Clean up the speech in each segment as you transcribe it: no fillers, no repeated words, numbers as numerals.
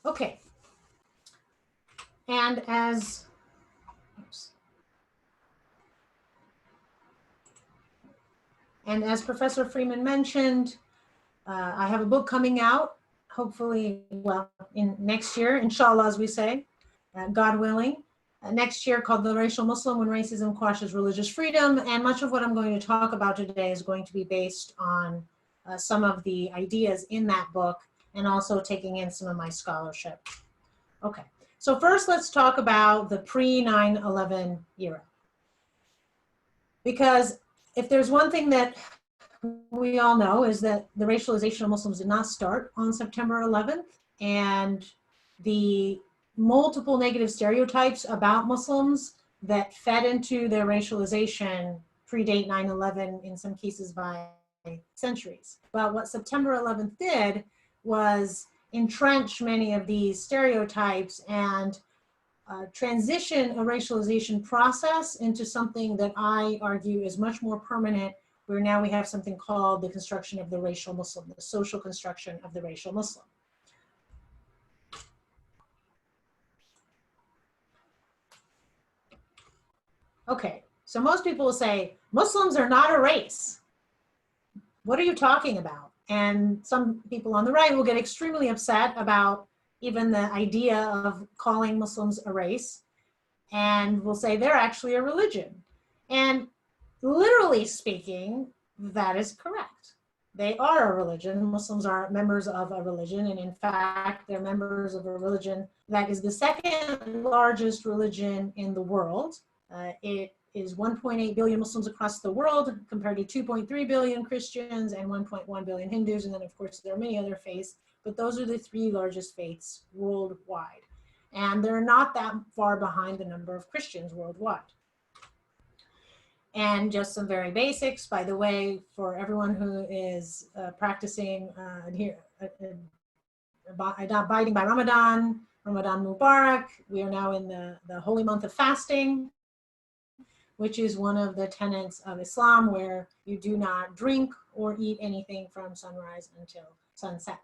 Okay. And as Professor Freeman mentioned, I have a book coming out, hopefully, well, in next year, inshallah, as we say, God willing, next year, called The Racial Muslim When Racism Quashes Religious Freedom. And much of what I'm going to talk about today is going to be based on some of the ideas in that book, and also taking in some of my scholarship. Okay, so first let's talk about the pre-9/11 era. Because if there's one thing that we all know is that the racialization of Muslims did not start on September 11th, and the multiple negative stereotypes about Muslims that fed into their racialization predate 9/11 in some cases by centuries. But what September 11th did was entrench many of these stereotypes and transition a racialization process into something that I argue is much more permanent, where now we have something called the construction of the racial Muslim, the social construction of the racial Muslim. Okay, so most people will say, Muslims are not a race. What are you talking about? And some people on the right will get extremely upset about even the idea of calling Muslims a race, and will say they're actually a religion. And literally speaking, that is correct. They are a religion. Muslims are members of a religion, and in fact, they're members of a religion that is the second largest religion in the world. It is 1.8 billion Muslims across the world, compared to 2.3 billion Christians and 1.1 billion Hindus. And then, of course, there are many other faiths, but those are the three largest faiths worldwide. And they're not that far behind the number of Christians worldwide. And just some very basics, by the way, for everyone who is practicing abiding by Ramadan Mubarak. We are now in the holy month of fasting, which is one of the tenets of Islam, where you do not drink or eat anything from sunrise until sunset.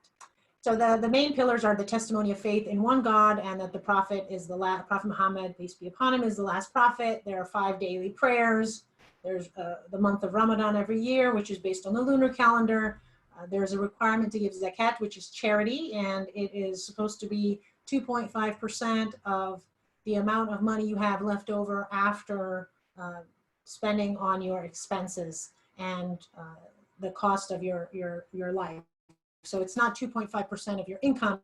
So the main pillars are the testimony of faith in one God, and that the Prophet is Prophet Muhammad, peace be upon him, is the last prophet. There are 5 daily prayers. There's the month of Ramadan every year, which is based on the lunar calendar. There's a requirement to give zakat, which is charity, and it is supposed to be 2.5% of the amount of money you have left over after spending on your expenses and the cost of your life. So it's not 2.5% of your income,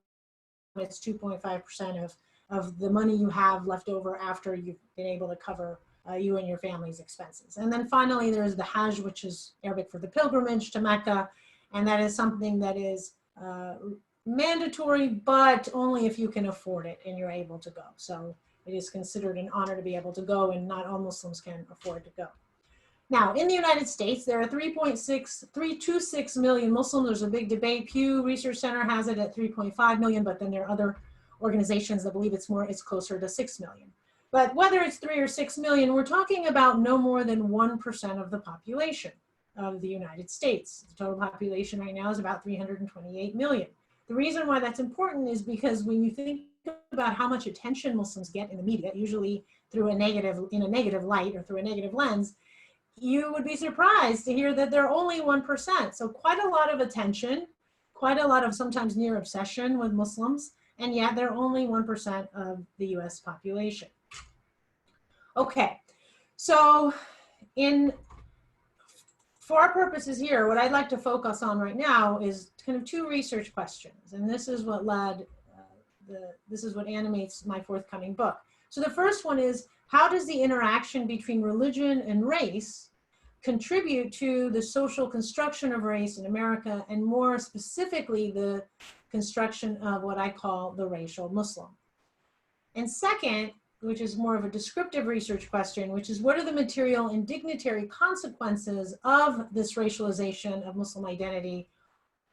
it's 2.5% of the money you have left over after you've been able to cover you and your family's expenses. And then finally, there's the Hajj, which is Arabic for the pilgrimage to Mecca. And that is something that is mandatory, but only if you can afford it and you're able to go. So it is considered an honor to be able to go, and not all Muslims can afford to go. Now, in the United States, there are 3.26 million Muslims. There's a big debate. Pew Research Center has it at 3.5 million, but then there are other organizations that believe it's closer to 6 million. But whether it's 3 or 6 million, we're talking about no more than 1% of the population of the United States. The total population right now is about 328 million. The reason why that's important is because when you think about how much attention Muslims get in the media, usually through in a negative light or through a negative lens, you would be surprised to hear that they're only 1%. So quite a lot of attention, quite a lot of sometimes near obsession with Muslims, and yet they're only 1% of the US population. Okay, so for our purposes here, what I'd like to focus on right now is kind of 2 research questions, and this is what this is what animates my forthcoming book. So the first one is, how does the interaction between religion and race contribute to the social construction of race in America, and more specifically, the construction of what I call the racial Muslim? And second, which is more of a descriptive research question, which is, what are the material and dignitary consequences of this racialization of Muslim identity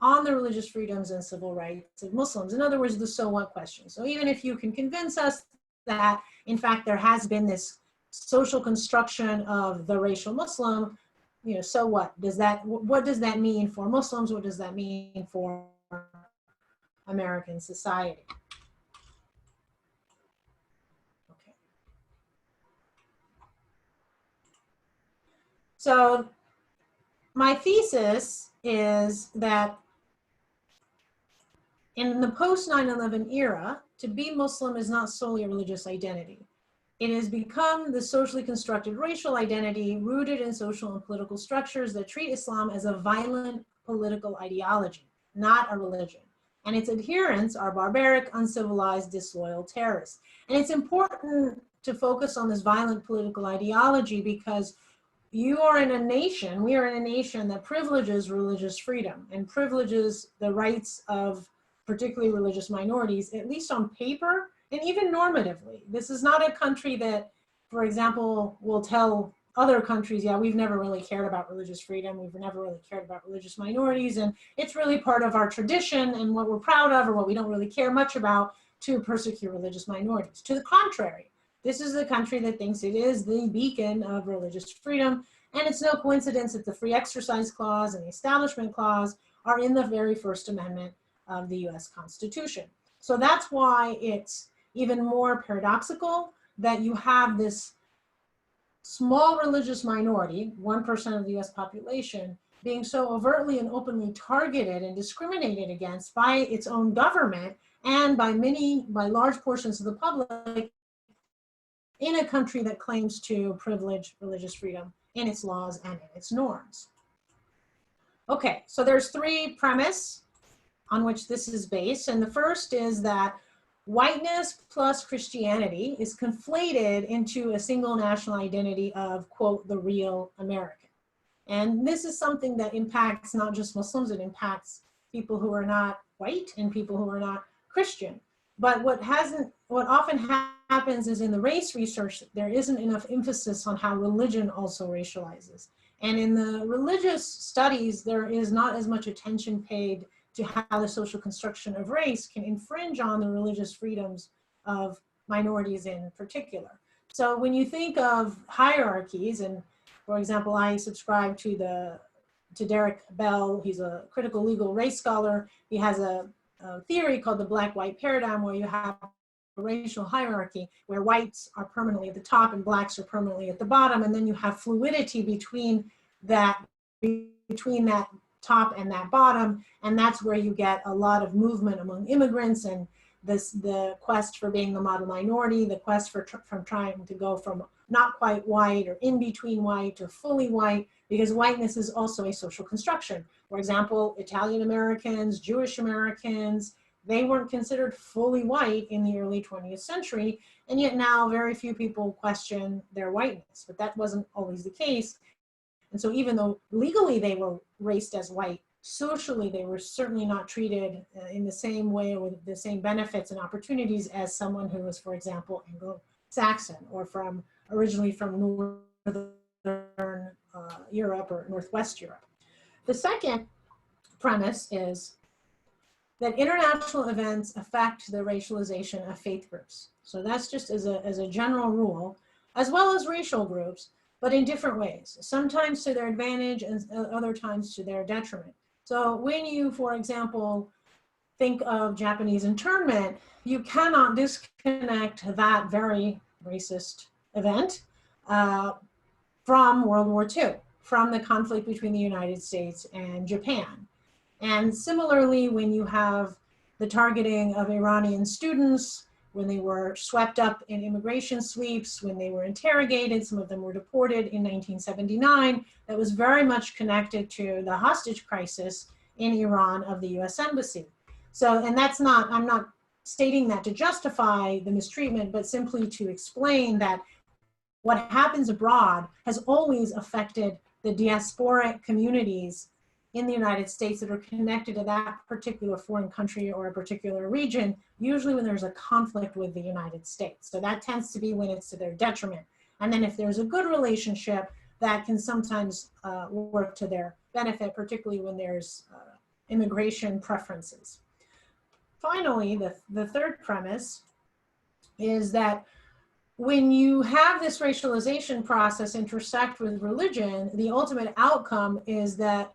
on the religious freedoms and civil rights of Muslims? In other words, the so what question. So even if you can convince us that, in fact, there has been this social construction of the racial Muslim, so what does that mean for Muslims? What does that mean for American society? So my thesis is that in the post 9/11 era, to be Muslim is not solely a religious identity. It has become the socially constructed racial identity rooted in social and political structures that treat Islam as a violent political ideology, not a religion. And its adherents are barbaric, uncivilized, disloyal terrorists. And it's important to focus on this violent political ideology because you are in a nation, we are in a nation that privileges religious freedom and privileges the rights of particularly religious minorities, at least on paper and even normatively. This is not a country that, for example, will tell other countries, yeah, we've never really cared about religious freedom, we've never really cared about religious minorities, and it's really part of our tradition and what we're proud of or what we don't really care much about to persecute religious minorities. To the contrary, this is the country that thinks it is the beacon of religious freedom, and it's no coincidence that the Free Exercise Clause and the Establishment Clause are in the very First Amendment of the US Constitution. So that's why it's even more paradoxical that you have this small religious minority, 1% of the US population, being so overtly and openly targeted and discriminated against by its own government and by large portions of the public in a country that claims to privilege religious freedom in its laws and in its norms. Okay, so there's three premises on which this is based. And the first is that whiteness plus Christianity is conflated into a single national identity of, quote, the real American. And this is something that impacts not just Muslims, it impacts people who are not white and people who are not Christian. But what often happens is in the race research, there isn't enough emphasis on how religion also racializes. And in the religious studies, there is not as much attention paid to how the social construction of race can infringe on the religious freedoms of minorities in particular. So when you think of hierarchies, and for example, I subscribe to Derek Bell, he's a critical legal race scholar. He has a theory called the black-white paradigm, where you have a racial hierarchy where whites are permanently at the top and blacks are permanently at the bottom, and then you have fluidity between that top and that bottom, and that's where you get a lot of movement among immigrants and the quest for being the model minority, the quest from trying to go from not quite white or in between white to fully white, because whiteness is also a social construction. For example, Italian Americans, Jewish Americans, they weren't considered fully white in the early 20th century, and yet now very few people question their whiteness, but that wasn't always the case. And so even though legally they were raced as white, socially they were certainly not treated in the same way or with the same benefits and opportunities as someone who was, for example, Anglo-Saxon or originally from Northern Europe or Northwest Europe. The second premise is that international events affect the racialization of faith groups. So that's just as a general rule, as well as racial groups, but in different ways, sometimes to their advantage and other times to their detriment. So when you, for example, think of Japanese internment, you cannot disconnect that very racist event from World War II, from the conflict between the United States and Japan. And similarly, when you have the targeting of Iranian students, when they were swept up in immigration sweeps, when they were interrogated, some of them were deported in 1979, that was very much connected to the hostage crisis in Iran of the US Embassy. So, and that's not, I'm not stating that to justify the mistreatment, but simply to explain that what happens abroad has always affected the diasporic communities in the United States that are connected to that particular foreign country or a particular region, usually when there's a conflict with the United States. So that tends to be when it's to their detriment. And then if there's a good relationship, that can sometimes work to their benefit, particularly when there's immigration preferences. Finally, the third premise is that when you have this racialization process intersect with religion, the ultimate outcome is that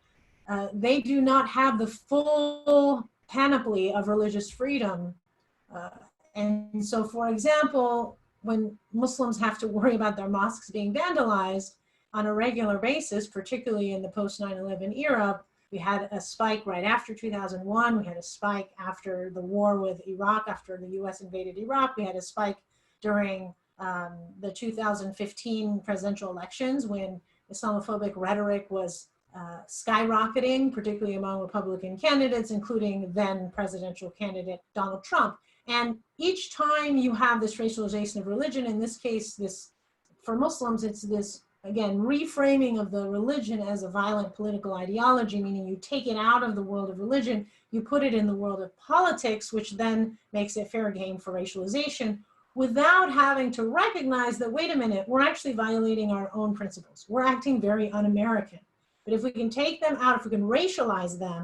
they do not have the full panoply of religious freedom. And so, for example, when Muslims have to worry about their mosques being vandalized, on a regular basis, particularly in the post 9/11 era. We had a spike right after 2001. We had a spike after the war with Iraq, after the US invaded Iraq. We had a spike during the 2015 presidential elections when Islamophobic rhetoric was skyrocketing, particularly among Republican candidates, including then presidential candidate Donald Trump. And each time you have this racialization of religion, in this case, this for Muslims, it's this, again, reframing of the religion as a violent political ideology, meaning you take it out of the world of religion, you put it in the world of politics, which then makes it fair game for racialization, without having to recognize that, wait a minute, we're actually violating our own principles. We're acting very un-American. But if we can take them out, if we can racialize them,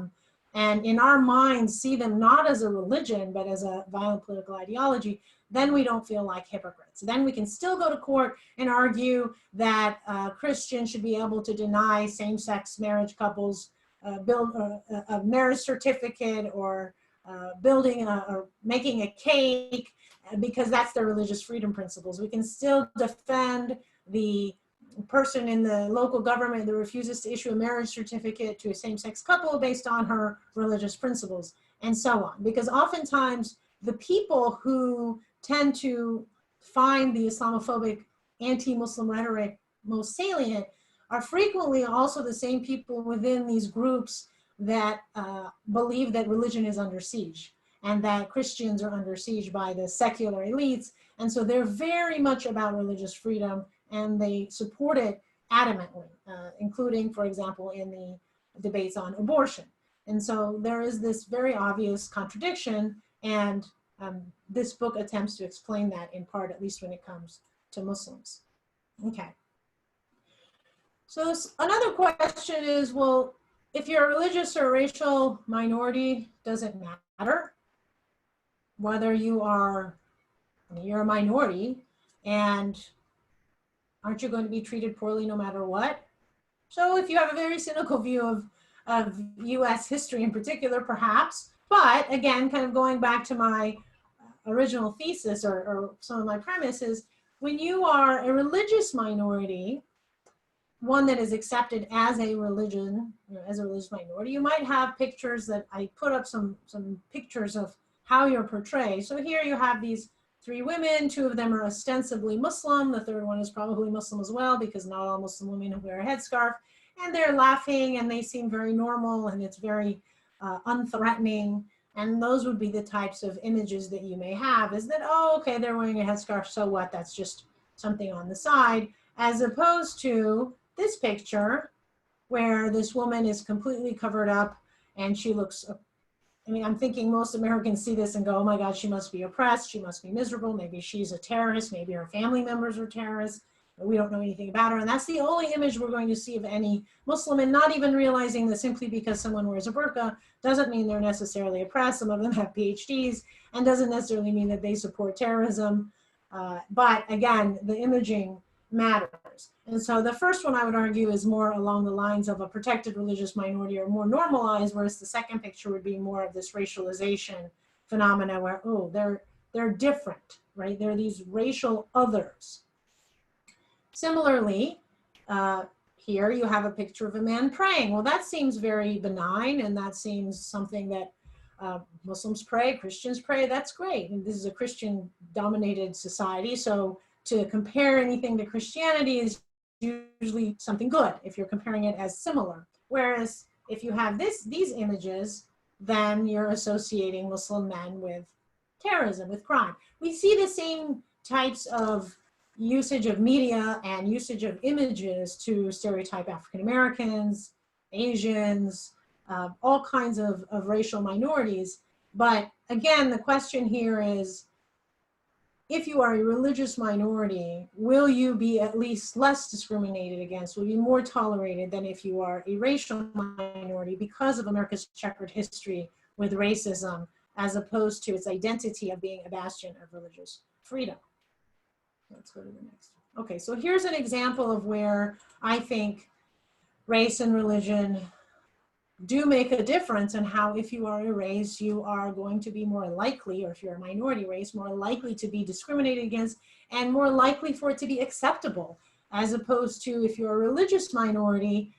and in our minds see them not as a religion, but as a violent political ideology, then we don't feel like hypocrites. Then we can still go to court and argue that Christians should be able to deny same-sex marriage couples build a marriage certificate, or building or making a cake, because that's their religious freedom principles. We can still defend the person in the local government that refuses to issue a marriage certificate to a same-sex couple based on her religious principles, and so on. Because oftentimes the people who tend to find the Islamophobic anti-Muslim rhetoric most salient are frequently also the same people within these groups that believe that religion is under siege and that Christians are under siege by the secular elites. And so they're very much about religious freedom, and they support it adamantly, including, for example, in the debates on abortion. And so there is this very obvious contradiction, and this book attempts to explain that in part, at least when it comes to Muslims. Okay. So another question is, well, if you're a religious or racial minority, does it matter whether you're a minority, and aren't you going to be treated poorly no matter what? So if you have a very cynical view of US history in particular, perhaps, but again, kind of going back to my original thesis or some of my premises, when you are a religious minority, one that is accepted as a religion, as a religious minority, you might have pictures that I put up some pictures of how you're portrayed. So here you have these 3 women, 2 of them are ostensibly Muslim, the 3rd one is probably Muslim as well, because not all Muslim women wear a headscarf, and they're laughing and they seem very normal, and it's very unthreatening. And those would be the types of images that you may have, is that, oh, okay, they're wearing a headscarf, so what, that's just something on the side, as opposed to this picture where this woman is completely covered up and she looks, I mean, I'm thinking most Americans see this and go, oh my God, she must be oppressed, she must be miserable, maybe she's a terrorist, maybe her family members are terrorists, but we don't know anything about her. And that's the only image we're going to see of any Muslim, and not even realizing that simply because someone wears a burqa doesn't mean they're necessarily oppressed. Some of them have PhDs, and doesn't necessarily mean that they support terrorism. But again, the imaging matters. And so the first one I would argue is more along the lines of a protected religious minority, or more normalized, whereas the second picture would be more of this racialization phenomena where, oh, they're different, right? They're these racial others. Similarly, here you have a picture of a man praying. Well, that seems very benign, and that seems something that Muslims pray, Christians pray, that's great. And this is a Christian-dominated society, so to compare anything to Christianity is usually something good if you're comparing it as similar. Whereas if you have these images, then you're associating Muslim men with terrorism, with crime. We see the same types of usage of media and usage of images to stereotype African Americans, Asians, all kinds of racial minorities. But again, the question here is, if you are a religious minority, will you be at least less discriminated against, will you be more tolerated than if you are a racial minority, because of America's checkered history with racism, as opposed to its identity of being a bastion of religious freedom? Let's go to the next one. Okay, so here's an example of where I think race and religion do make a difference, and how if you are a race, you are going to be more likely, or if you're a minority race, more likely to be discriminated against, and more likely for it to be acceptable as opposed to if you're a religious minority,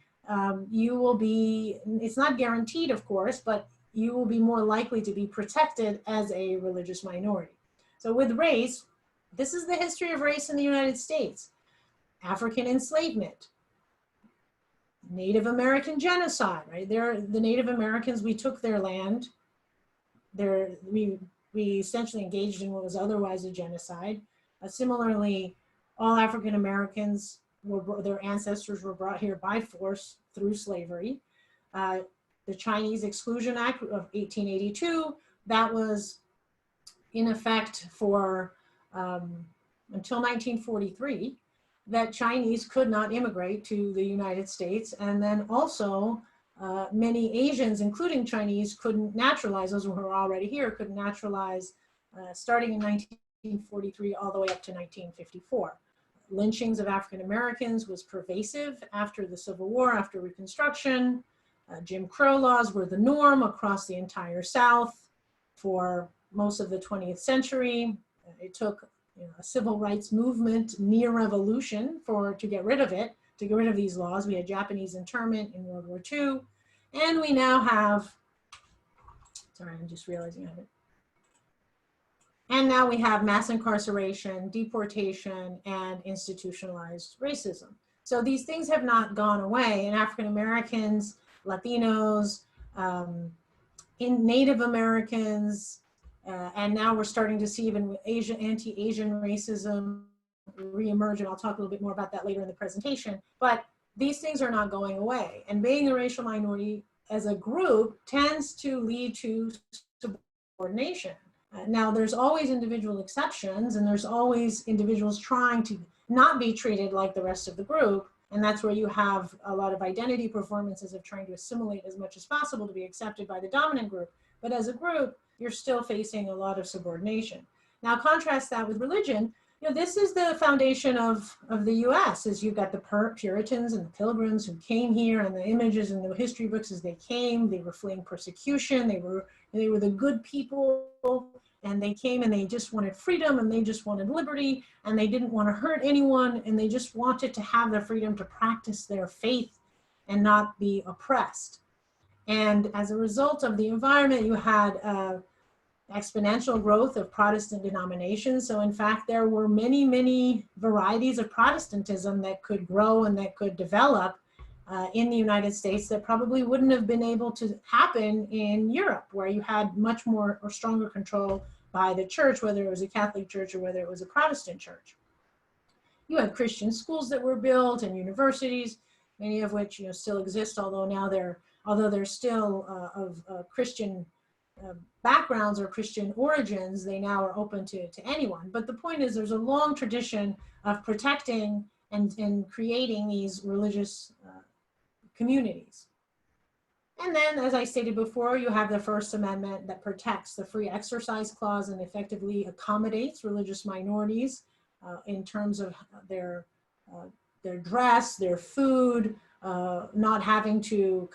you will be, it's not guaranteed, of course, but you will be more likely to be protected as a religious minority. So with race, this is the history of race in the United States. African enslavement, Native American genocide, right? The Native Americans, we took their land. We essentially engaged in what was otherwise a genocide. Similarly, all African Americans, their ancestors were brought here by force through slavery. The Chinese Exclusion Act of 1882, that was in effect for until 1943, that Chinese could not immigrate to the United States. And then also many Asians, including Chinese, couldn't naturalize. Those who were already here couldn't naturalize starting in 1943 all the way up to 1954. Lynchings of African Americans was pervasive after the Civil War, after Reconstruction. Jim Crow laws were the norm across the entire South for most of the 20th century. It took a civil rights movement, near revolution, to get rid of it, to get rid of these laws. We had Japanese internment in World War II, and we now have, sorry, I'm just realizing I have it. And now we have mass incarceration, deportation, and institutionalized racism. So these things have not gone away, and African Americans, Latinos, Native Americans, and now we're starting to see even anti-Asian racism reemerge, and I'll talk a little bit more about that later in the presentation. But these things are not going away, and being a racial minority as a group tends to lead to subordination. Now, there's always individual exceptions, and there's always individuals trying to not be treated like the rest of the group, and that's where you have a lot of identity performances of trying to assimilate as much as possible to be accepted by the dominant group. But as a group, you're still facing a lot of subordination. Now, contrast that with religion. This is the foundation of the US, is you've got the Puritans and the Pilgrims who came here, and the images in the history books as they came, they were fleeing persecution, they were the good people, and they came and they just wanted freedom, and they just wanted liberty, and they didn't want to hurt anyone, and they just wanted to have the freedom to practice their faith and not be oppressed. And as a result of the environment, you had exponential growth of Protestant denominations. So in fact, there were many, many varieties of Protestantism that could grow and that could develop in the United States that probably wouldn't have been able to happen in Europe, where you had much more or stronger control by the church, whether it was a Catholic church or whether it was a Protestant church. You had Christian schools that were built and universities, many of which still exist, although they're still of Christian backgrounds or Christian origins, they now are open to anyone. But the point is, there's a long tradition of protecting and creating these religious communities. And then, as I stated before, you have the First Amendment that protects the free exercise clause and effectively accommodates religious minorities in terms of their dress, their food, not having to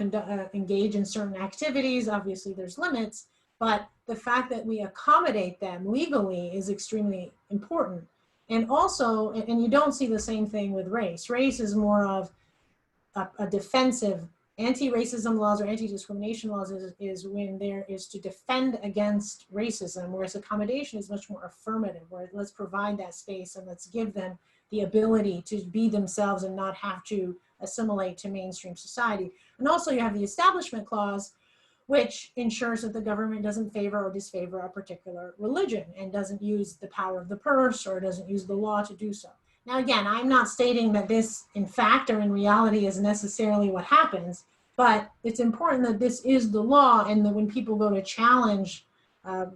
engage in certain activities. Obviously, there's limits, but the fact that we accommodate them legally is extremely important. And also, and you don't see the same thing with race. Race is more of a defensive. Anti-racism laws or anti-discrimination laws is when there is to defend against racism, whereas accommodation is much more affirmative, where let's provide that space and let's give them the ability to be themselves and not have to assimilate to mainstream society. And also you have the Establishment Clause, which ensures that the government doesn't favor or disfavor a particular religion and doesn't use the power of the purse or doesn't use the law to do so. Now, again, I'm not stating that this in fact or in reality is necessarily what happens, but it's important that this is the law, and that when people go to challenge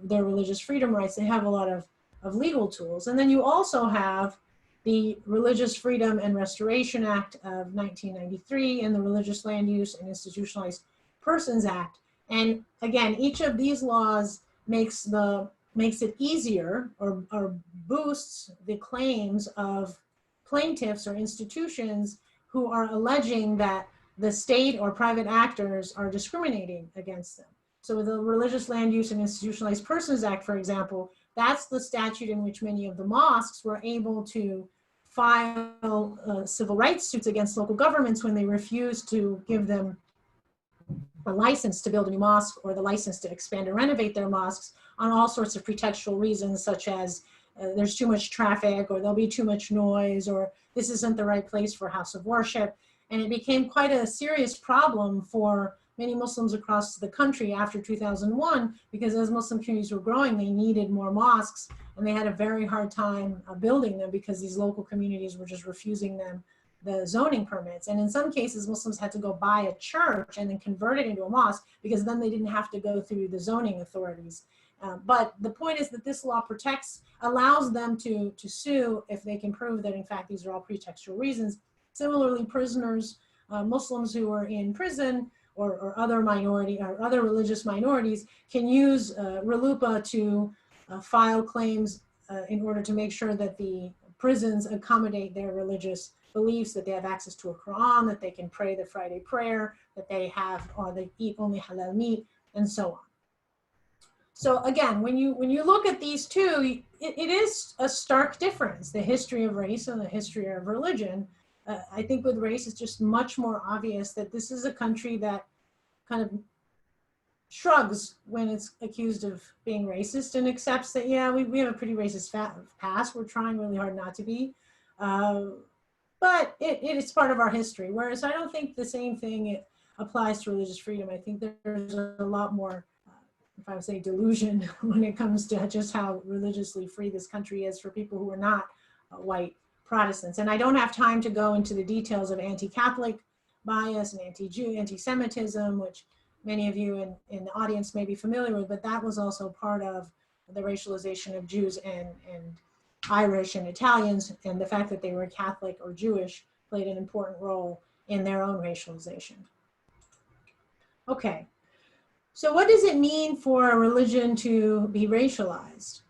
their religious freedom rights, they have a lot of legal tools. And then you also have the Religious Freedom and Restoration Act of 1993 and the Religious Land Use and Institutionalized Persons Act. And again, each of these laws makes it easier or boosts the claims of plaintiffs or institutions who are alleging that the state or private actors are discriminating against them. So with the Religious Land Use and Institutionalized Persons Act, for example, that's the statute in which many of the mosques were able to file civil rights suits against local governments when they refuse to give them a license to build a new mosque or the license to expand and renovate their mosques on all sorts of pretextual reasons, such as there's too much traffic, or there'll be too much noise, or this isn't the right place for a house of worship. And it became quite a serious problem for many Muslims across the country after 2001, because as Muslim communities were growing, they needed more mosques, and they had a very hard time building them because these local communities were just refusing them the zoning permits. And in some cases, Muslims had to go buy a church and then convert it into a mosque, because then they didn't have to go through the zoning authorities. But the point is that this law allows them to sue if they can prove that in fact these are all pretextual reasons. Similarly, prisoners, Muslims who are in prison, or other minority or other religious minorities, can use RLUIPA to file claims in order to make sure that the prisons accommodate their religious beliefs, that they have access to a Quran, that they can pray the Friday prayer, that they have, or they eat only halal meat, and so on. So again, when you look at these two, it is a stark difference, the history of race and the history of religion. I think with race, it's just much more obvious that this is a country that kind of shrugs when it's accused of being racist and accepts that, yeah, we have a pretty racist past. We're trying really hard not to be. But it's part of our history. Whereas I don't think the same thing applies to religious freedom. I think there's a lot more, if I would say, delusion when it comes to just how religiously free this country is for people who are not white Protestants. And I don't have time to go into the details of anti-Catholic bias and anti-Jew, anti-Semitism, which many of you in the audience may be familiar with, but that was also part of the racialization of Jews and Irish and Italians, and the fact that they were Catholic or Jewish played an important role in their own racialization. Okay, so what does it mean for a religion to be racialized?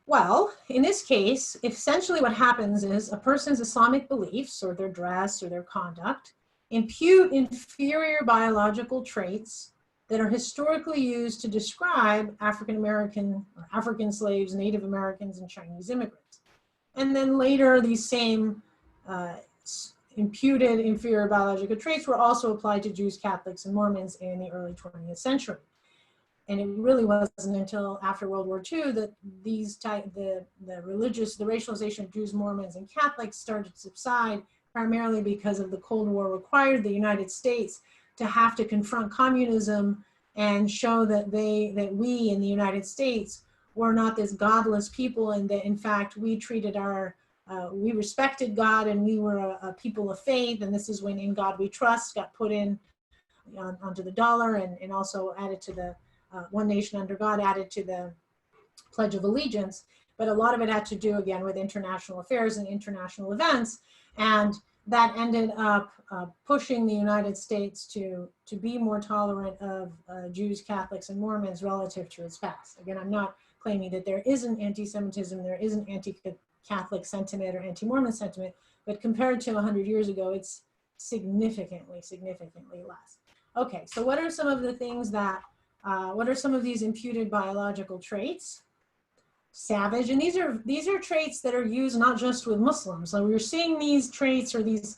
Well, in this case, essentially what happens is a person's Islamic beliefs, or their dress or their conduct, impute inferior biological traits that are historically used to describe African American or African slaves, Native Americans, and Chinese immigrants. And then later, these same imputed inferior biological traits were also applied to Jews, Catholics, and Mormons in the early 20th century. And it really wasn't until after World War II that the racialization of Jews, Mormons, and Catholics started to subside, primarily because of the Cold War required the United States to have to confront communism and show that we in the United States were not this godless people, and that in fact we treated we respected God, and we were a people of faith. And this is when "In God We Trust" got put in onto the dollar, and also added to the "One Nation Under God," added to the Pledge of Allegiance. But a lot of it had to do, again, with international affairs and international events. And that ended up pushing the United States to be more tolerant of Jews, Catholics, and Mormons relative to its past. Again, I'm not claiming that there isn't anti-Semitism, there isn't anti-Catholic sentiment or anti-Mormon sentiment, but compared to 100 years ago, it's significantly, significantly less. Okay, so what are some of the things that, what are some of these imputed biological traits? Savage, and these are traits that are used not just with Muslims. So we're seeing these traits or these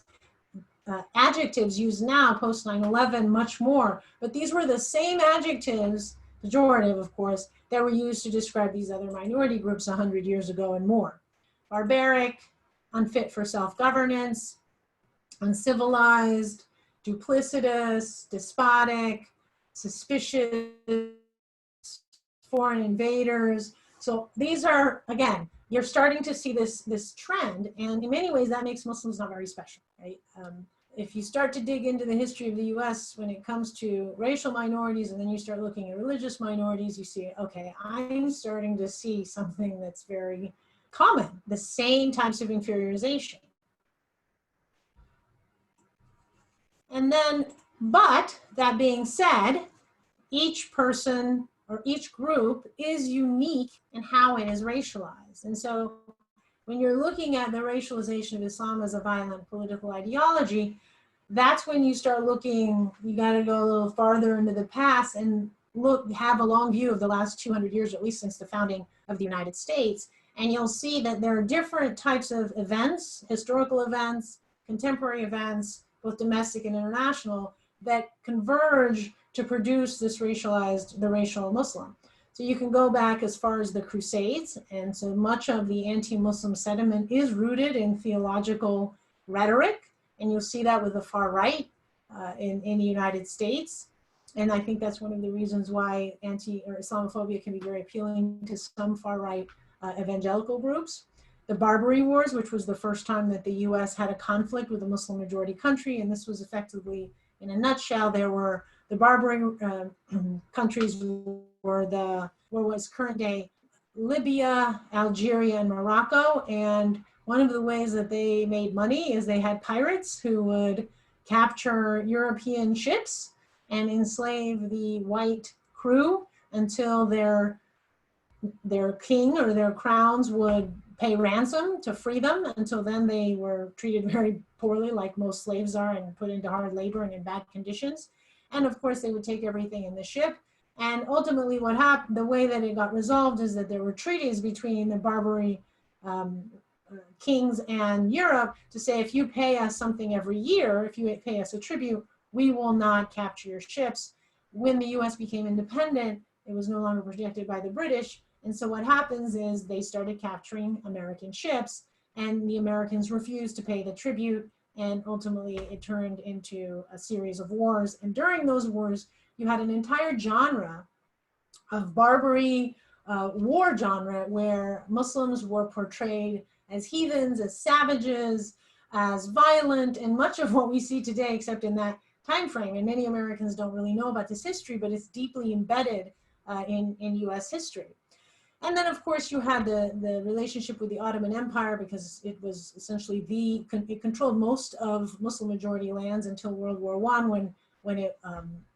adjectives used now post 9/11 much more, but these were the same adjectives, pejorative of course, that were used to describe these other minority groups 100 years ago and more. Barbaric, unfit for self-governance, uncivilized, duplicitous, despotic, suspicious, foreign invaders. So these are, again, you're starting to see this trend, and in many ways that makes Muslims not very special, right? If you start to dig into the history of the US when it comes to racial minorities, and then you start looking at religious minorities, you see, okay, I'm starting to see something that's very common, the same types of inferiorization. And then, but that being said, each person or each group is unique in how it is racialized. And so when you're looking at the racialization of Islam as a violent political ideology, that's when you start looking, you got to go a little farther into the past and have a long view of the last 200 years, at least since the founding of the United States, And you'll see that there are different types of events, historical events, contemporary events, both domestic and international, that converge to produce this the racial Muslim. So you can go back as far as the Crusades, and so much of the anti-Muslim sentiment is rooted in theological rhetoric, and you'll see that with the far right in the United States. And I think that's one of the reasons why Islamophobia can be very appealing to some far right evangelical groups. The Barbary Wars, which was the first time that the US had a conflict with a Muslim majority country, and this was effectively, in a nutshell, there were the Barbary countries were what was current day Libya, Algeria, and Morocco. And one of the ways that they made money is they had pirates who would capture European ships and enslave the white crew until their king or their crowns would pay ransom to free them. Until then, they were treated very poorly, like most slaves are, and put into hard labor and in bad conditions. And of course, they would take everything in the ship. And ultimately, what happened, the way that it got resolved is that there were treaties between the Barbary kings and Europe to say, if you pay us something every year, if you pay us a tribute, we will not capture your ships. When the US became independent, it was no longer protected by the British. And so what happens is they started capturing American ships, and the Americans refused to pay the tribute. And ultimately, it turned into a series of wars. And during those wars, you had an entire genre of Barbary war genre where Muslims were portrayed as heathens, as savages, as violent, and much of what we see today, except in that time frame. And many Americans don't really know about this history, but it's deeply embedded in US history. And then, of course, you had the relationship with the Ottoman Empire, because it was essentially it controlled most of Muslim majority lands until World War I, when it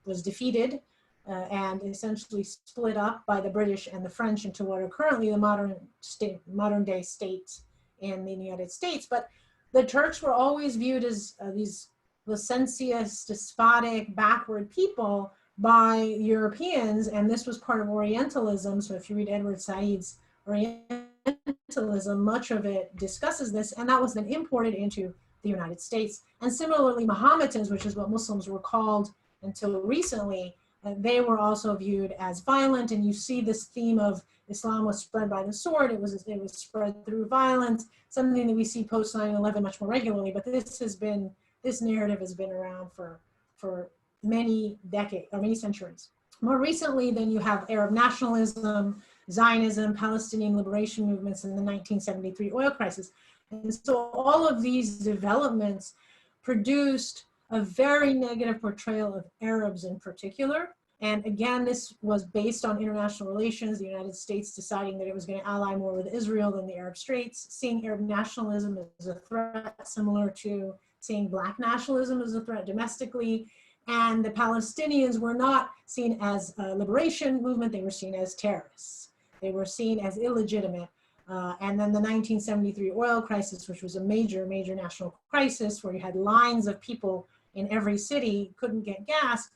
was defeated and essentially split up by the British and the French into what are currently the modern day states in the United States. But the Turks were always viewed as these licentious, despotic, backward people by Europeans, and this was part of Orientalism. So if you read Edward Said's Orientalism, much of it discusses this, and that was then imported into the United States. And similarly, Mohammedans, which is what Muslims were called until recently, they were also viewed as violent. And you see this theme of Islam was spread by the sword. It was spread through violence, something that we see post 9/11 much more regularly. But this narrative has been around for many decades or many centuries. More recently, then you have Arab nationalism, Zionism, Palestinian liberation movements, in the 1973 oil crisis. And so all of these developments produced a very negative portrayal of Arabs in particular. And again, this was based on international relations, the United States deciding that it was going to ally more with Israel than the Arab states, seeing Arab nationalism as a threat, similar to seeing Black nationalism as a threat domestically. And the Palestinians were not seen as a liberation movement, they were seen as terrorists. They were seen as illegitimate. And then the 1973 oil crisis, which was a major national crisis where you had lines of people in every city couldn't get gas,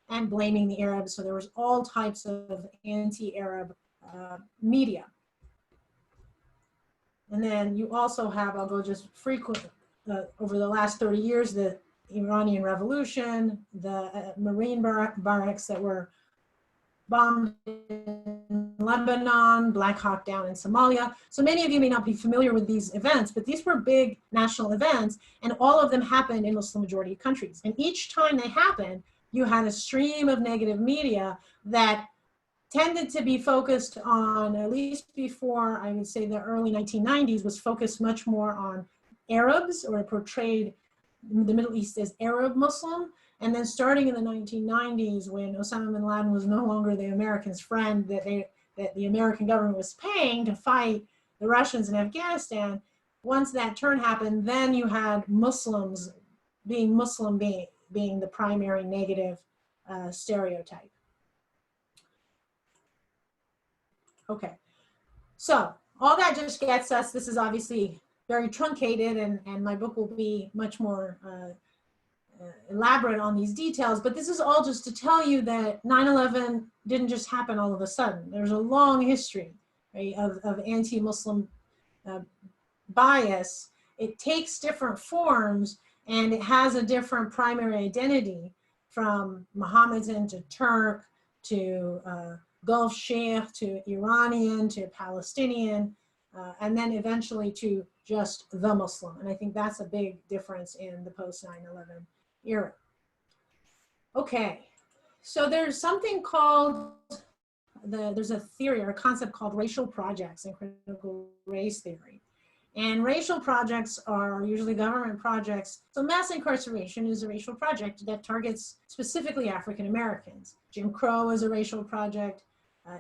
and blaming the Arabs. So there was all types of anti-Arab media. And then you also have, I'll go just frequently, over the last 30 years, the Iranian Revolution, the Marine barracks that were bombed in Lebanon, Black Hawk Down in Somalia. So many of you may not be familiar with these events, but these were big national events, and all of them happened in Muslim majority countries. And each time they happened, you had a stream of negative media that tended to be focused on, at least before, I would say the early 1990s, was focused much more on Arabs, or portrayed the Middle East as Arab Muslim. And then starting in the 1990s, when Osama bin Laden was no longer the Americans' friend that the American government was paying to fight the Russians in Afghanistan, once that turn happened, then you had Muslims being the primary negative stereotype. Okay, so all that just gets us, this is obviously very truncated, and my book will be much more elaborate on these details, but this is all just to tell you that 9/11 didn't just happen all of a sudden. There's a long history. right, of anti-Muslim bias. It takes different forms and it has a different primary identity, from Mohammedan to Turk to Gulf Sheikh to Iranian to Palestinian, and then eventually to just the Muslim. And I think that's a big difference in the post 9/11 era. Okay, so there's something called there's a theory or a concept called racial projects in critical race theory. And racial projects are usually government projects. So mass incarceration is a racial project that targets specifically African Americans. Jim Crow is a racial project.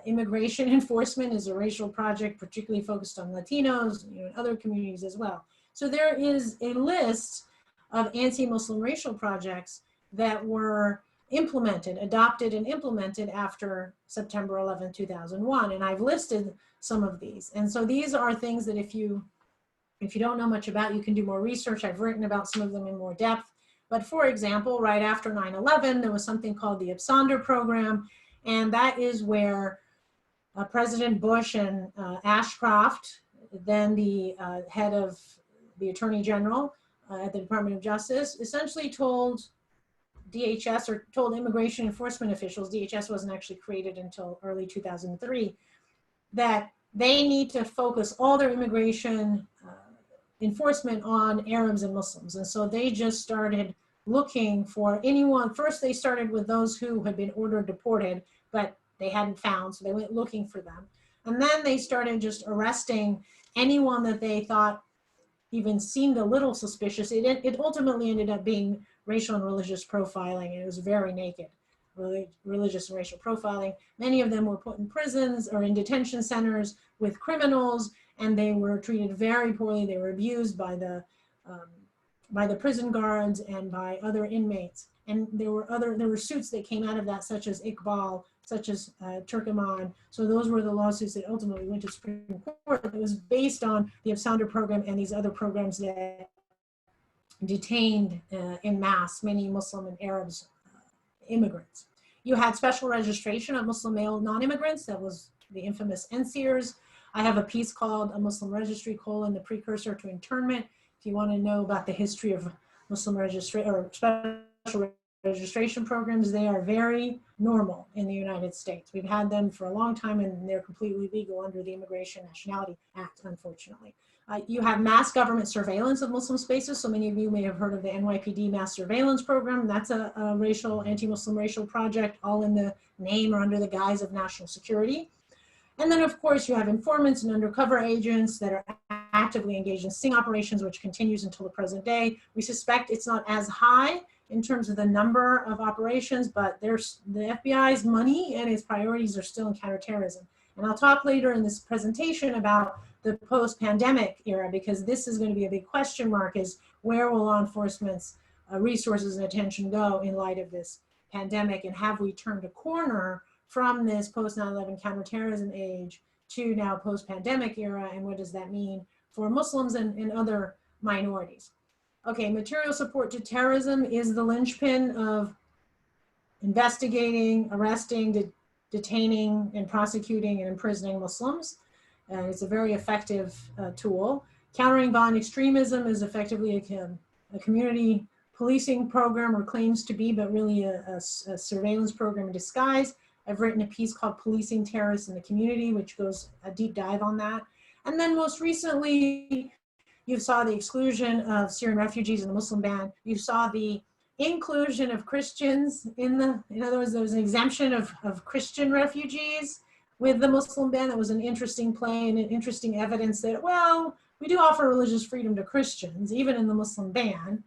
Immigration enforcement is a racial project, particularly focused on Latinos, and other communities as well. So there is a list of anti-Muslim racial projects that were implemented, adopted and implemented after September 11, 2001. And I've listed some of these. And so these are things that if you don't know much about, you can do more research. I've written about some of them in more depth. But for example, right after 9/11, there was something called the Absonder program. And that is where President Bush and Ashcroft, then the head of the Attorney General at the Department of Justice, essentially told DHS, or told immigration enforcement officials, DHS wasn't actually created until early 2003, that they need to focus all their immigration enforcement on Arabs and Muslims. And so they just started looking for anyone. First, they started with those who had been ordered deported, but they hadn't found, so they went looking for them. And then they started just arresting anyone that they thought even seemed a little suspicious. It ultimately ended up being racial and religious profiling. It was very naked, religious and racial profiling. Many of them were put in prisons or in detention centers with criminals, and they were treated very poorly. They were abused by the prison guards and by other inmates. And there were suits that came out of that, such as Iqbal, such as Turkoman. So those were the lawsuits that ultimately went to Supreme Court. It was based on the Absonder program and these other programs that detained en masse many Muslim and Arabs immigrants. You had special registration of Muslim male non-immigrants. That was the infamous NSEERs. I have a piece called A Muslim Registry: the Precursor to Internment. If you want to know about the history of Muslim registration or special registration programs, they are very normal in the United States. We've had them for a long time, and they're completely legal under the Immigration Nationality Act, unfortunately. You have mass government surveillance of Muslim spaces. So many of you may have heard of the NYPD mass surveillance program. That's a anti-Muslim racial project, all in the name or under the guise of national security. And then, of course, you have informants and undercover agents that are actively engaged in sting operations, which continues until the present day. We suspect it's not as high in terms of the number of operations, but there's the FBI's money and its priorities are still in counterterrorism. And I'll talk later in this presentation about the post-pandemic era, because this is going to be a big question mark, is where will law enforcement's resources and attention go in light of this pandemic, and have we turned a corner from this post 9/11 counterterrorism age to now post-pandemic era, and what does that mean for Muslims and other minorities? Okay, material support to terrorism is the linchpin of investigating, arresting, detaining, and prosecuting and imprisoning Muslims. It's a very effective tool. Countering violent extremism is effectively a community policing program, or claims to be, but really a surveillance program in disguise. I've written a piece called Policing Terrorists in the Community, which goes a deep dive on that. And then most recently, you saw the exclusion of Syrian refugees in the Muslim ban. You saw the inclusion of Christians in other words, there was an exemption of Christian refugees with the Muslim ban. That was an interesting play and an interesting evidence that, well, we do offer religious freedom to Christians, even in the Muslim ban.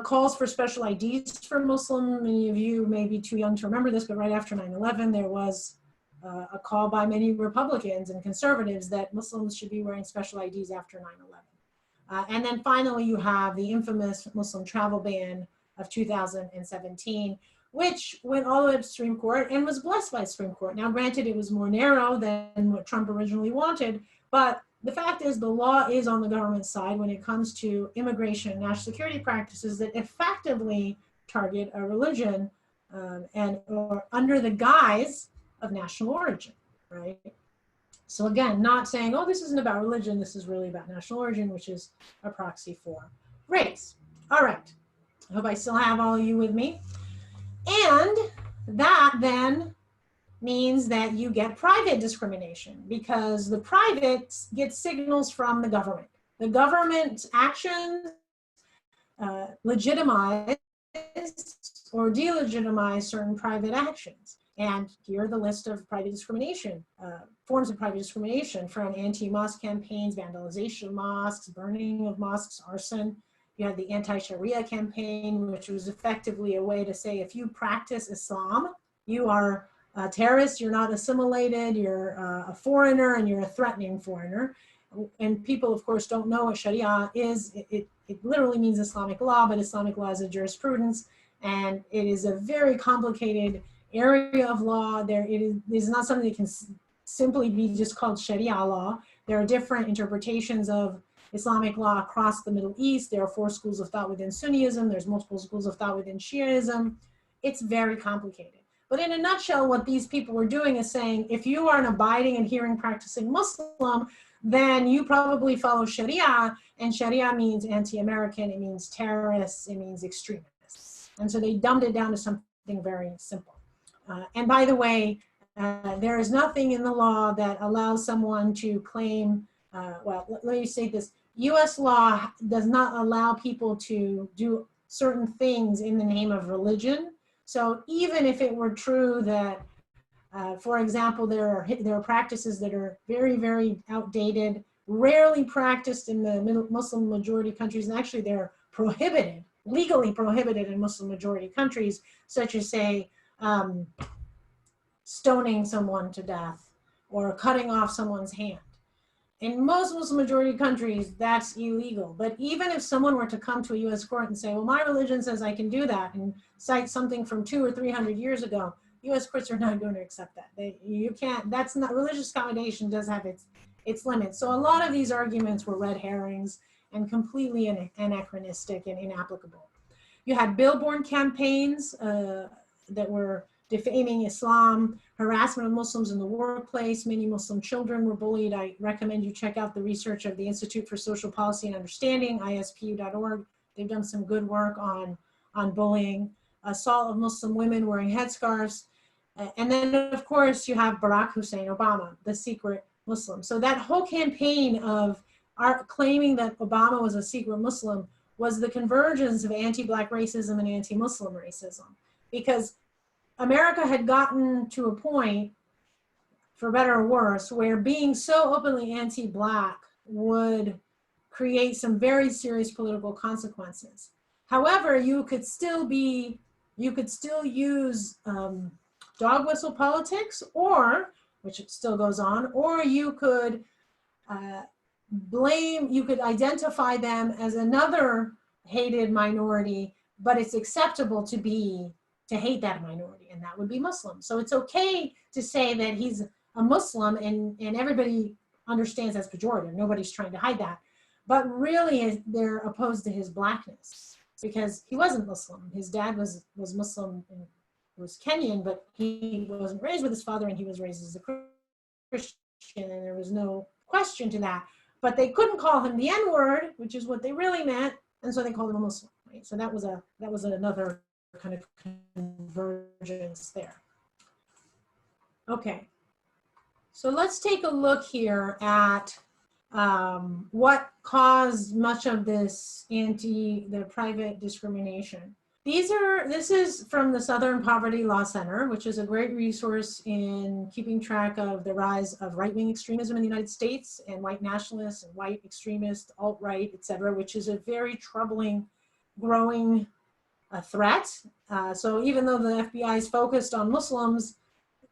Calls for special IDs for Muslim. Many of you may be too young to remember this, but right after 9/11, there was a call by many Republicans and conservatives that Muslims should be wearing special IDs after 9/11. And then finally, you have the infamous Muslim travel ban of 2017, which went all the way to the Supreme Court and was blessed by the Supreme Court. Now, granted, it was more narrow than what Trump originally wanted, but the fact is the law is on the government side when it comes to immigration and national security practices that effectively target a religion or under the guise of national origin, right? So again, not saying, oh, this isn't about religion, this is really about national origin, which is a proxy for race. All right, I hope I still have all of you with me. And that then means that you get private discrimination, because the private gets signals from the government. The government's actions legitimize or delegitimize certain private actions. And here are the list of private discrimination, forms of private discrimination, from anti-mosque campaigns, vandalization of mosques, burning of mosques, arson. You have the anti-Sharia campaign, which was effectively a way to say, if you practice Islam, you are a terrorist, you're not assimilated, you're a foreigner, and you're a threatening foreigner. And people, of course, don't know what Sharia is. It literally means Islamic law, but Islamic law is a jurisprudence, and it is a very complicated area of law. It is not something that can simply be just called Sharia law. There are different interpretations of Islamic law across the Middle East. There are 4 schools of thought within Sunnism. There's multiple schools of thought within Shiism. It's very complicated. But in a nutshell, what these people were doing is saying, if you are an abiding, adhering, practicing Muslim, then you probably follow Sharia, and Sharia means anti-American, it means terrorists, it means extremists. And so they dumbed it down to something very simple. And by the way, there is nothing in the law that allows someone to claim, well, let me say this, US law does not allow people to do certain things in the name of religion. So even if it were true that, for example, there are practices that are very, very outdated, rarely practiced in the Muslim majority countries, and actually they're prohibited, legally prohibited in Muslim majority countries, such as, say, stoning someone to death or cutting off someone's hand. In most Muslim majority countries, that's illegal. But even if someone were to come to a US court and say, well, my religion says I can do that, and cite something from 200 or 300 years ago, US courts are not going to accept that. You can't, that's not, religious accommodation does have its limits. So a lot of these arguments were red herrings and completely anachronistic and inapplicable. You had billboard campaigns that were defaming Islam, harassment of Muslims in the workplace. Many Muslim children were bullied. I recommend you check out the research of the Institute for Social Policy and Understanding, ispu.org. They've done some good work on bullying. Assault of Muslim women wearing headscarves. And then, of course, you have Barack Hussein Obama, the secret Muslim. So that whole campaign of claiming that Obama was a secret Muslim was the convergence of anti-Black racism and anti-Muslim racism. Because America had gotten to a point, for better or worse, where being so openly anti-Black would create some very serious political consequences. However, you could still use dog whistle politics, or, which still goes on, or you could identify them as another hated minority, but it's acceptable to hate that minority, and that would be Muslim. So it's okay to say that he's a Muslim, and everybody understands that's pejorative. Nobody's trying to hide that. But really, they're opposed to his Blackness, because he wasn't Muslim. His dad was Muslim and was Kenyan, but he wasn't raised with his father, and he was raised as a Christian, and there was no question to that. But they couldn't call him the N-word, which is what they really meant, and so they called him a Muslim. Right? So that was another kind of convergence there. Okay, so let's take a look here at what caused much of this the private discrimination. This is from the Southern Poverty Law Center, which is a great resource in keeping track of the rise of right-wing extremism in the United States, and white nationalists and white extremists, alt-right, etc., which is a very troubling, growing threat. So even though the FBI is focused on Muslims,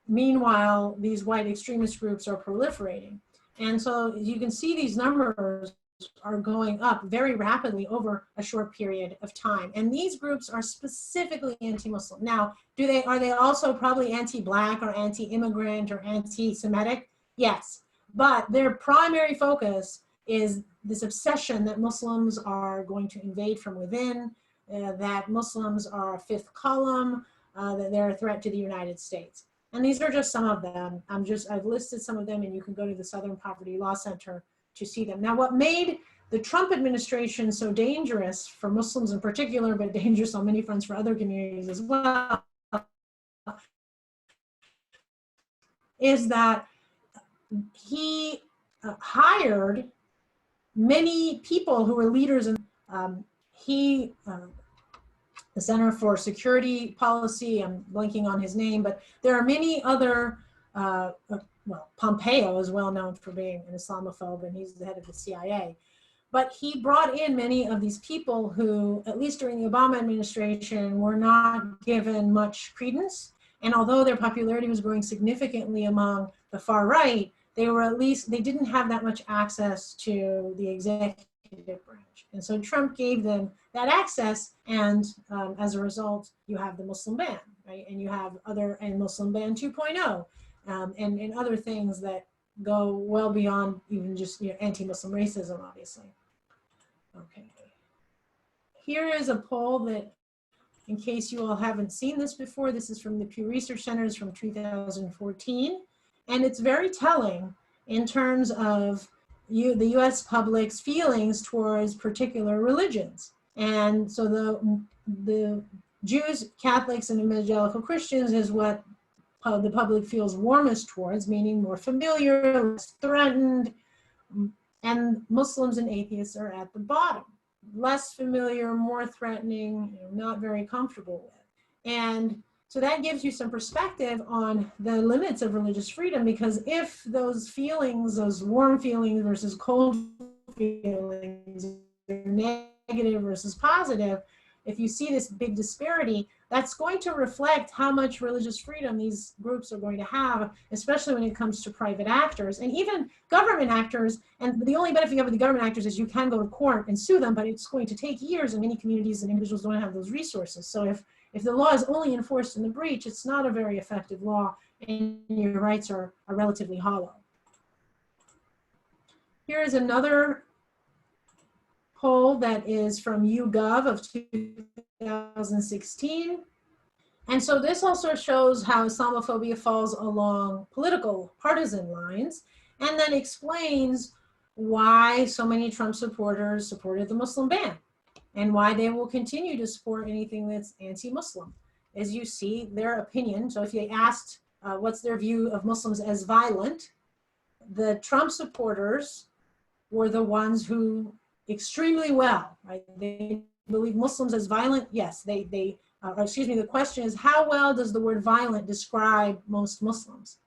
meanwhile, these white extremist groups are proliferating. And so you can see these numbers are going up very rapidly over a short period of time. And these groups are specifically anti-Muslim. Now, are they also probably anti-Black or anti-immigrant or anti-Semitic? Yes, but their primary focus is this obsession that Muslims are going to invade from within, that Muslims are a fifth column, that they're a threat to the United States. And these are just some of them. I've listed some of them, and you can go to the Southern Poverty Law Center to see them. Now, what made the Trump administration so dangerous for Muslims in particular, but dangerous on many fronts for other communities as well, is that he hired many people who were leaders in the Center for Security Policy, I'm blanking on his name, but there are many other, well, Pompeo is well known for being an Islamophobe, and he's the head of the CIA. But he brought in many of these people who, at least during the Obama administration, were not given much credence. And although their popularity was growing significantly among the far right, they didn't have that much access to the executive branch. And so Trump gave them that access, and as a result, you have the Muslim ban, right? And you have and Muslim ban 2.0, and other things that go well beyond even just anti-Muslim racism, obviously. Okay. Here is a poll that, in case you all haven't seen this before, this is from the Pew Research Centers from 2014. And it's very telling in terms of the US public's feelings towards particular religions. And so the Jews, Catholics, and evangelical Christians is what the public feels warmest towards, meaning more familiar, less threatened, and Muslims and atheists are at the bottom. Less familiar, more threatening, not very comfortable with. And so that gives you some perspective on the limits of religious freedom, because if those feelings, those warm feelings versus cold feelings, are negative versus positive, if you see this big disparity, that's going to reflect how much religious freedom these groups are going to have, especially when it comes to private actors and even government actors. And the only benefit you have with the government actors is you can go to court and sue them, but it's going to take years, and many communities and individuals don't have those resources. So if the law is only enforced in the breach, it's not a very effective law, and your rights are relatively hollow. Here is another poll that is from YouGov of 2016. And so this also shows how Islamophobia falls along political partisan lines, and then explains why so many Trump supporters supported the Muslim ban and why they will continue to support anything that's anti-Muslim. As you see, their opinion, so if they asked what's their view of Muslims as violent, the Trump supporters were the ones who extremely well, right? They believe Muslims as violent. Yes, the question is, how well does the word violent describe most Muslims?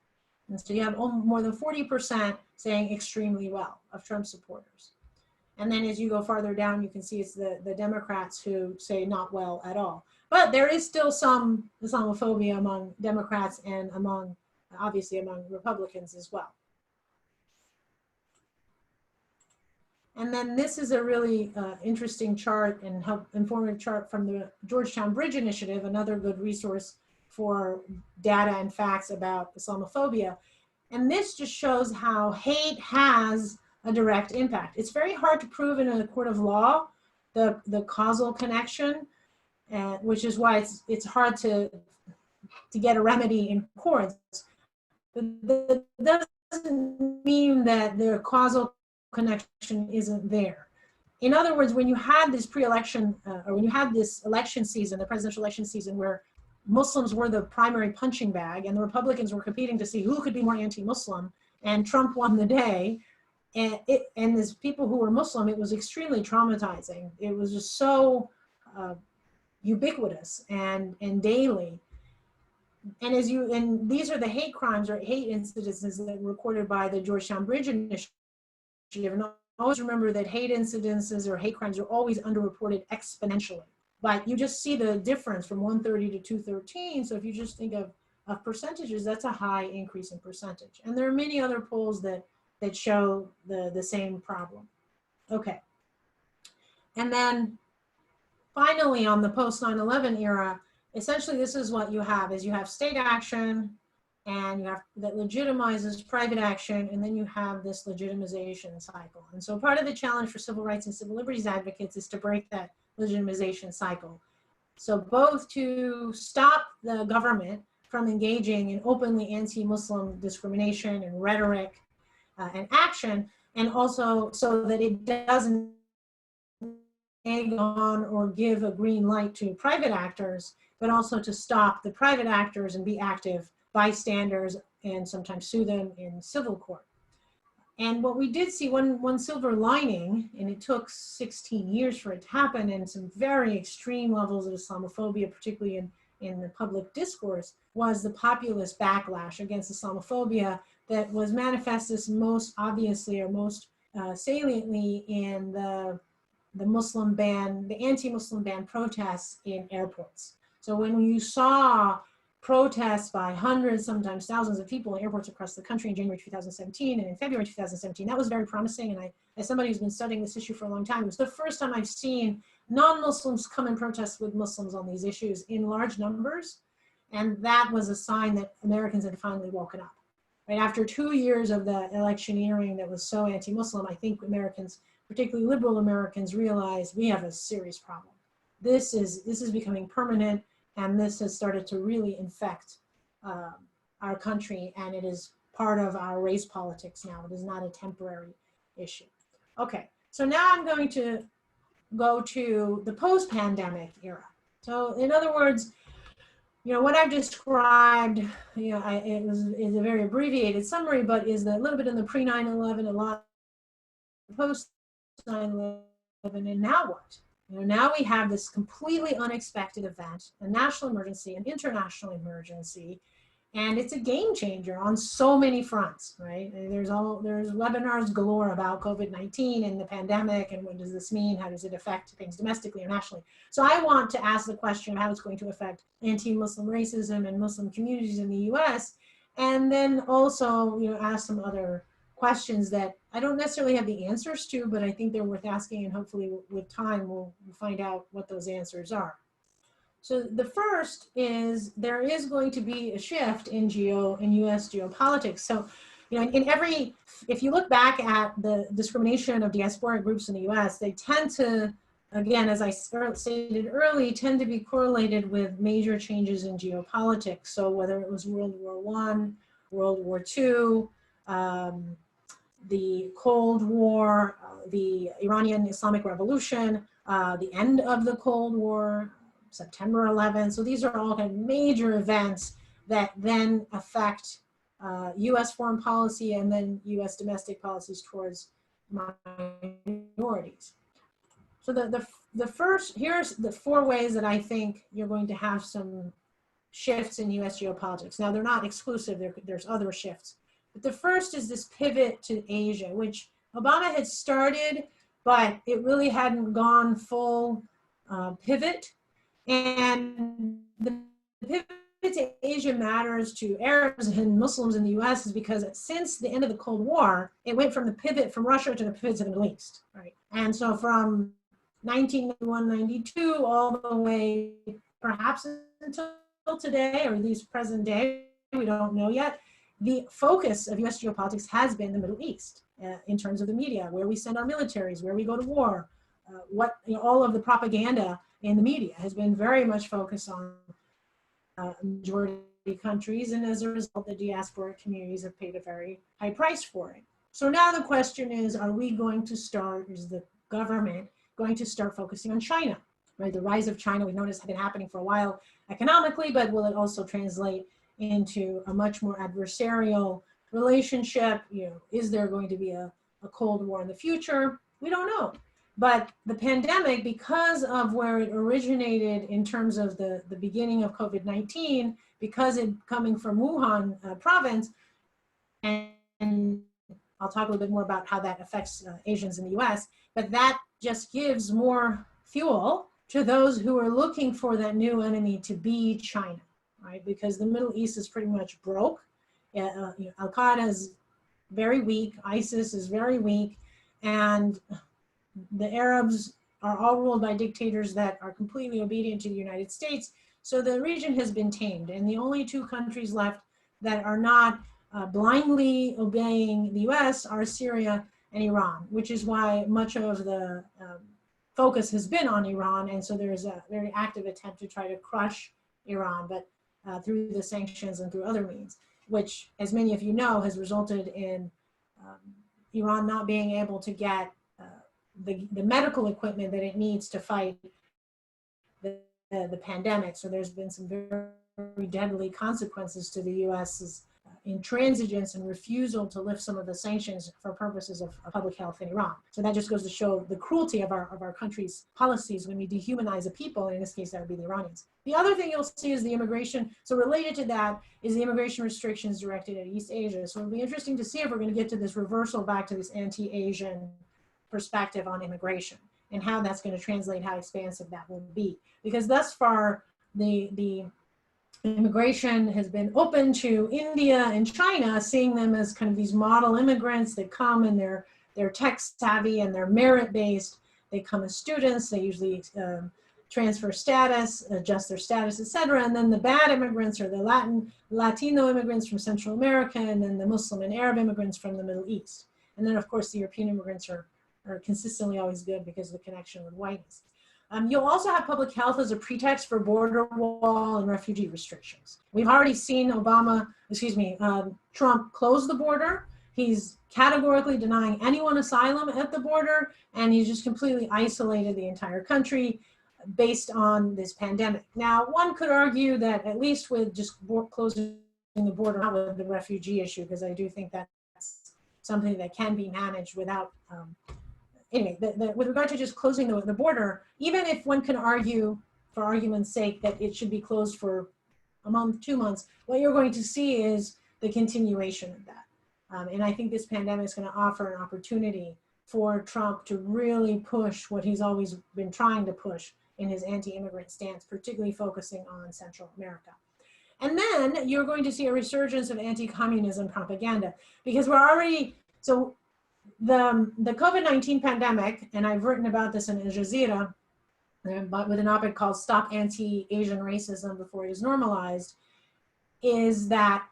And so you have more than 40% saying extremely well of Trump supporters. And then as you go farther down, you can see it's the Democrats who say not well at all. But there is still some Islamophobia among Democrats and obviously among Republicans as well. And then this is a really interesting chart and informative chart from the Georgetown Bridge Initiative, another good resource for data and facts about Islamophobia. And this just shows how hate has a direct impact. It's very hard to prove in a court of law the causal connection, which is why it's hard to get a remedy in courts. But that doesn't mean that the causal connection isn't there. In other words, when you had this pre-election, or when you had this election season, the presidential election season, where Muslims were the primary punching bag and the Republicans were competing to see who could be more anti-Muslim, and Trump won the day, and as people who were Muslim, it was extremely traumatizing. It was just so ubiquitous and daily. And these are the hate crimes or hate incidents that were recorded by the Georgetown Bridge Initiative. And always remember that hate incidences or hate crimes are always underreported exponentially. But you just see the difference from 130 to 213. So if you just think of percentages, that's a high increase in percentage. And there are many other polls that show the same problem. Okay. And then finally, on the post 9/11 era, essentially this is what you have: is you have state action, and you have that legitimizes private action, and then you have this legitimization cycle. And so part of the challenge for civil rights and civil liberties advocates is to break that legitimization cycle. So both to stop the government from engaging in openly anti-Muslim discrimination and rhetoric and action, and also so that it doesn't egg on or give a green light to private actors, but also to stop the private actors and be active bystanders and sometimes sue them in civil court. And what we did see, one silver lining, and it took 16 years for it to happen, and some very extreme levels of Islamophobia, particularly in the public discourse, was the populist backlash against Islamophobia that was manifested most obviously or most saliently in the Muslim ban, the anti-Muslim ban protests in airports. So when you saw protests by hundreds, sometimes thousands of people in airports across the country in January 2017 and in February 2017, that was very promising. And I, as somebody who's been studying this issue for a long time, it was the first time I've seen non-Muslims come and protest with Muslims on these issues in large numbers. And that was a sign that Americans had finally woken up. Right after 2 years of the electioneering that was so anti-Muslim, I think Americans, particularly liberal Americans, realized we have a serious problem. This is becoming permanent, and this has started to really infect our country, and it is part of our race politics now. It is not a temporary issue. Okay, so now I'm going to go to the post-pandemic era. So in other words, you know, what I've described, you know, is a very abbreviated summary, but is a little bit in the pre-9/11, a lot post 9/11, and now what? You know, now we have this completely unexpected event, a national emergency, an international emergency, and it's a game changer on so many fronts, right? There's webinars galore about COVID-19 and the pandemic, and what does this mean? How does it affect things domestically or nationally? So I want to ask the question of how it's going to affect anti-Muslim racism and Muslim communities in the US, and then also, you know, ask some other questions that I don't necessarily have the answers to, but I think they're worth asking, and hopefully with time we'll find out what those answers are. So the first is there is going to be a shift in US geopolitiks. So, you know, if you look back at the discrimination of diasporic groups in the US, they tend to, again, as I stated early, tend to be correlated with major changes in geopolitics. So whether it was World War I, World War II, the Cold War, the Iranian Islamic Revolution, the end of the Cold War, September 11th. So these are all kind of major events that then affect US foreign policy and then US domestic policies towards minorities. So the first, here's the 4 ways that I think you're going to have some shifts in US geopolitics. Now they're not exclusive, there's other shifts. But the first is this pivot to Asia, which Obama had started, but it really hadn't gone full pivot. And the pivot to Asia matters to Arabs and Muslims in the US is because since the end of the Cold War, it went from the pivot from Russia to the pivot to the Middle East, right? And so from 1991-92 all the way perhaps until today, or at least present day, we don't know yet, the focus of US geopolitics has been the Middle East in terms of the media, where we send our militaries, where we go to war, all of the propaganda in the media has been very much focused on majority countries, and as a result, the diaspora communities have paid a very high price for it. So now the question is, are we going to start, is the government going to start focusing on China? Right, the rise of China, we've noticed, has been happening for a while economically, but will it also translate into a much more adversarial relationship? You know, is there going to be a Cold War in the future? We don't know. But the pandemic, because of where it originated in terms of the beginning of COVID-19, because it coming from Wuhan province, and I'll talk a little bit more about how that affects Asians in the US, but that just gives more fuel to those who are looking for that new enemy to be China, right? Because the Middle East is pretty much broke. Al-Qaeda is very weak, ISIS is very weak, and the Arabs are all ruled by dictators that are completely obedient to the United States. So the region has been tamed, and the only 2 countries left that are not blindly obeying the US are Syria and Iran, which is why much of the focus has been on Iran. And so there's a very active attempt to try to crush Iran. But through the sanctions and through other means, which, as many of you know, has resulted in Iran not being able to get the medical equipment that it needs to fight the pandemic. So there's been some very deadly consequences to the U.S.'s intransigence and refusal to lift some of the sanctions for purposes of public health in Iran. So that just goes to show the cruelty of our country's policies when we dehumanize a people, and in this case that would be the Iranians. The other thing you'll see is the immigration. So related to that is the immigration restrictions directed at East Asia. So it'll be interesting to see if we're going to get to this reversal back to this anti-Asian perspective on immigration and how that's going to translate, how expansive that will be. Because thus far, the immigration has been open to India and China, seeing them as kind of these model immigrants that come and they're tech savvy and they're merit-based. They come as students, they usually transfer status, adjust their status, etc. And then the bad immigrants are the Latino immigrants from Central America, and then the Muslim and Arab immigrants from the Middle East. And then of course the European immigrants are consistently always good because of the connection with whiteness. You'll also have public health as a pretext for border wall and refugee restrictions. We've already seen Trump close the border. He's categorically denying anyone asylum at the border, and he's just completely isolated the entire country based on this pandemic. Now, one could argue that at least with just closing the border, not with the refugee issue, because I do think that's something that can be managed without anyway, with regard to just closing the border, even if one can argue, for argument's sake, that it should be closed for a month, 2 months, what you're going to see is the continuation of that. And I think this pandemic is going to offer an opportunity for Trump to really push what he's always been trying to push in his anti-immigrant stance, particularly focusing on Central America. And then you're going to see a resurgence of anti-communism propaganda, because we're already, so the COVID-19 pandemic, and I've written about this in Al Jazeera, but with an op-ed called Stop Anti-Asian Racism Before It Is Normalized, is that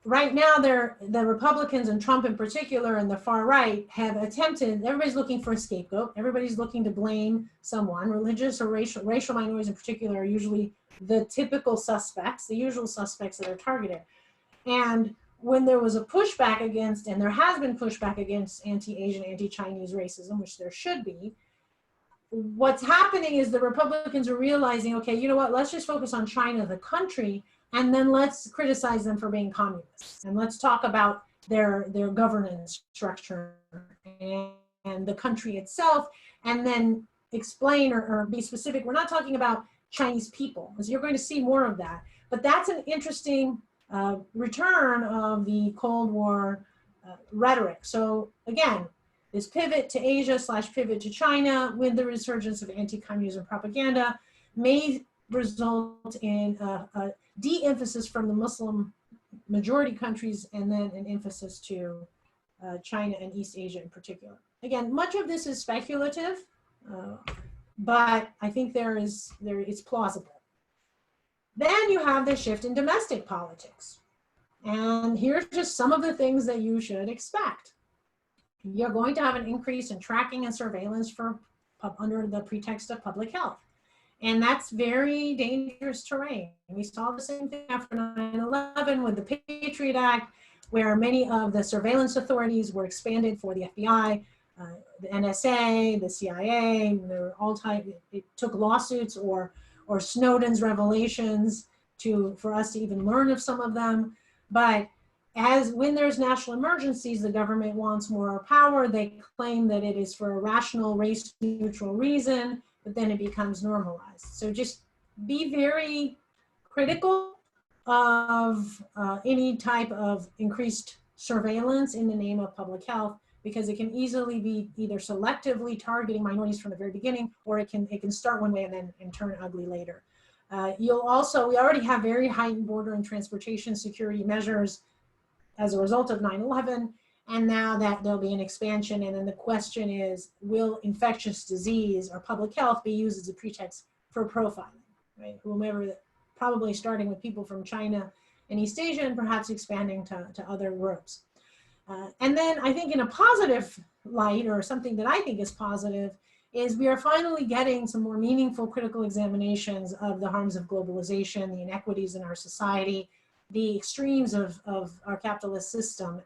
right now the Republicans and Trump in particular and the far right have attempted, everybody's looking for a scapegoat, everybody's looking to blame someone. Religious or racial minorities in particular are usually the typical suspects, the usual suspects that are targeted. And when there was a pushback against, and there has been pushback against anti-Asian, anti-Chinese racism, which there should be, what's happening is the Republicans are realizing, okay, you know what, let's just focus on China, the country, and then let's criticize them for being communists. And let's talk about their governance structure and the country itself, and then explain or be specific. We're not talking about Chinese people, because you're going to see more of that. But that's an interesting return of the Cold War rhetoric. So again, this pivot to Asia / pivot to China with the resurgence of anti-communism propaganda may result in a de-emphasis from the Muslim majority countries, and then an emphasis to China and East Asia in particular. Again, much of this is speculative, but I think it's plausible. Then you have the shift in domestic politics. And here's just some of the things that you should expect. You're going to have an increase in tracking and surveillance under the pretext of public health. And that's very dangerous terrain. We saw the same thing after 9/11 with the Patriot Act, where many of the surveillance authorities were expanded for the FBI, the NSA, the CIA. There were all types. It took lawsuits or Snowden's revelations for us to even learn of some of them. But when there's national emergencies, the government wants more power. They claim that it is for a rational, race-neutral reason, but then it becomes normalized. So just be very critical of any type of increased surveillance in the name of public health, because it can easily be either selectively targeting minorities from the very beginning, or it can start one way and turn ugly later. We already have very heightened border and transportation security measures as a result of 9/11, and now that there'll be an expansion. And then the question is, will infectious disease or public health be used as a pretext for profiling, right? Whomever, probably starting with people from China and East Asia, and perhaps expanding to other groups. And then I think in a positive light, or something that I think is positive, is we are finally getting some more meaningful critical examinations of the harms of globalization, the inequities in our society, the extremes of our capitalist system.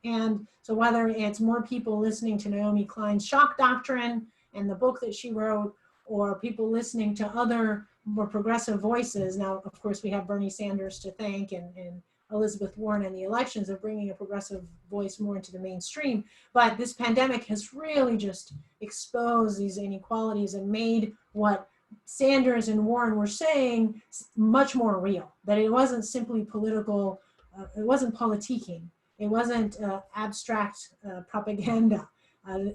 And so whether it's more people listening to Naomi Klein's shock doctrine and the book that she wrote, or people listening to other more progressive voices. Now, of course, we have Bernie Sanders to thank and Elizabeth Warren and the elections of bringing a progressive voice more into the mainstream. But this pandemic has really just exposed these inequalities and made what Sanders and Warren were saying much more real, that it wasn't simply political, it wasn't politicking, it wasn't abstract propaganda.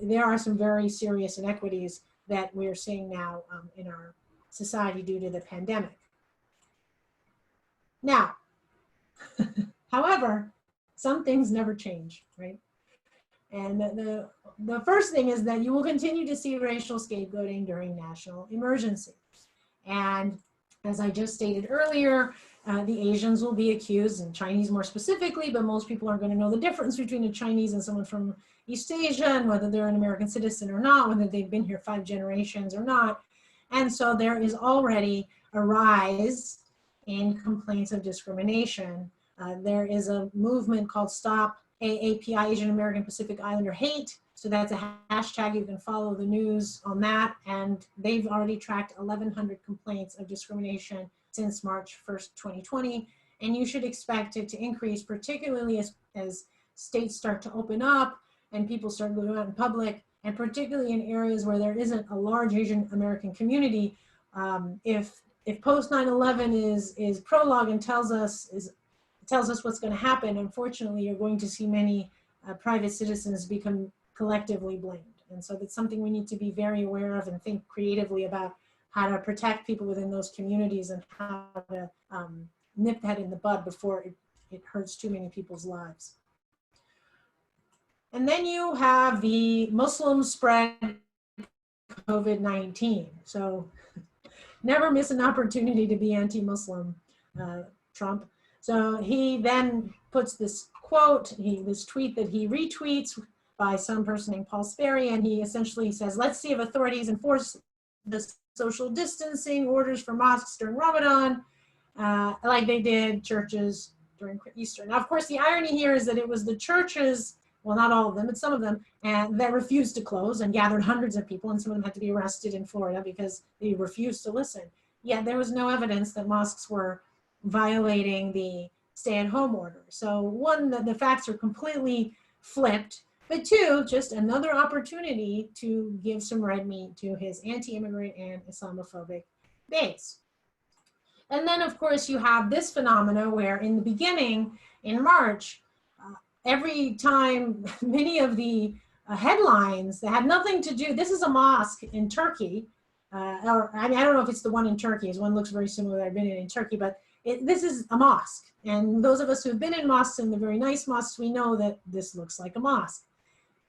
There are some very serious inequities that we're seeing now in our society due to the pandemic. Now, however, some things never change, right? And the first thing is that you will continue to see racial scapegoating during national emergencies. And as I just stated earlier, the Asians will be accused, and Chinese more specifically, but most people aren't going to know the difference between a Chinese and someone from East Asia, and whether they're an American citizen or not, whether they've been here 5 generations or not. And so there is already a rise in complaints of discrimination. There is a movement called Stop AAPI, Asian American Pacific Islander Hate. So that's a hashtag. You can follow the news on that. And they've already tracked 1,100 complaints of discrimination since March 1st, 2020. And you should expect it to increase, particularly as states start to open up and people start going out in public, and particularly in areas where there isn't a large Asian American community. If post 9/11 is prologue and tells us what's going to happen, unfortunately, you're going to see many private citizens become collectively blamed. And so that's something we need to be very aware of and think creatively about how to protect people within those communities and how to nip that in the bud before it hurts too many people's lives. And then you have the Muslim spread COVID-19. So never miss an opportunity to be anti-Muslim, Trump. So he then puts this quote, this tweet that he retweets by some person named Paul Sperry, and he essentially says, let's see if authorities enforce the social distancing orders for mosques during Ramadan, like they did churches during Easter. Now, of course, the irony here is that it was the churches, well, not all of them, but some of them, that refused to close and gathered hundreds of people, and some of them had to be arrested in Florida because they refused to listen. Yet there was no evidence that mosques were violating the stay-at-home order. So one, the facts are completely flipped, but two, just another opportunity to give some red meat to his anti-immigrant and Islamophobic base. And then, of course, you have this phenomena where in the beginning, in March, every time many of the headlines that had nothing to do, this is a mosque in Turkey, or I mean, I don't know if it's the one in Turkey, as one looks very similar that I've been in Turkey, but this is a mosque. And those of us who've been in mosques, and the very nice mosques, we know that this looks like a mosque.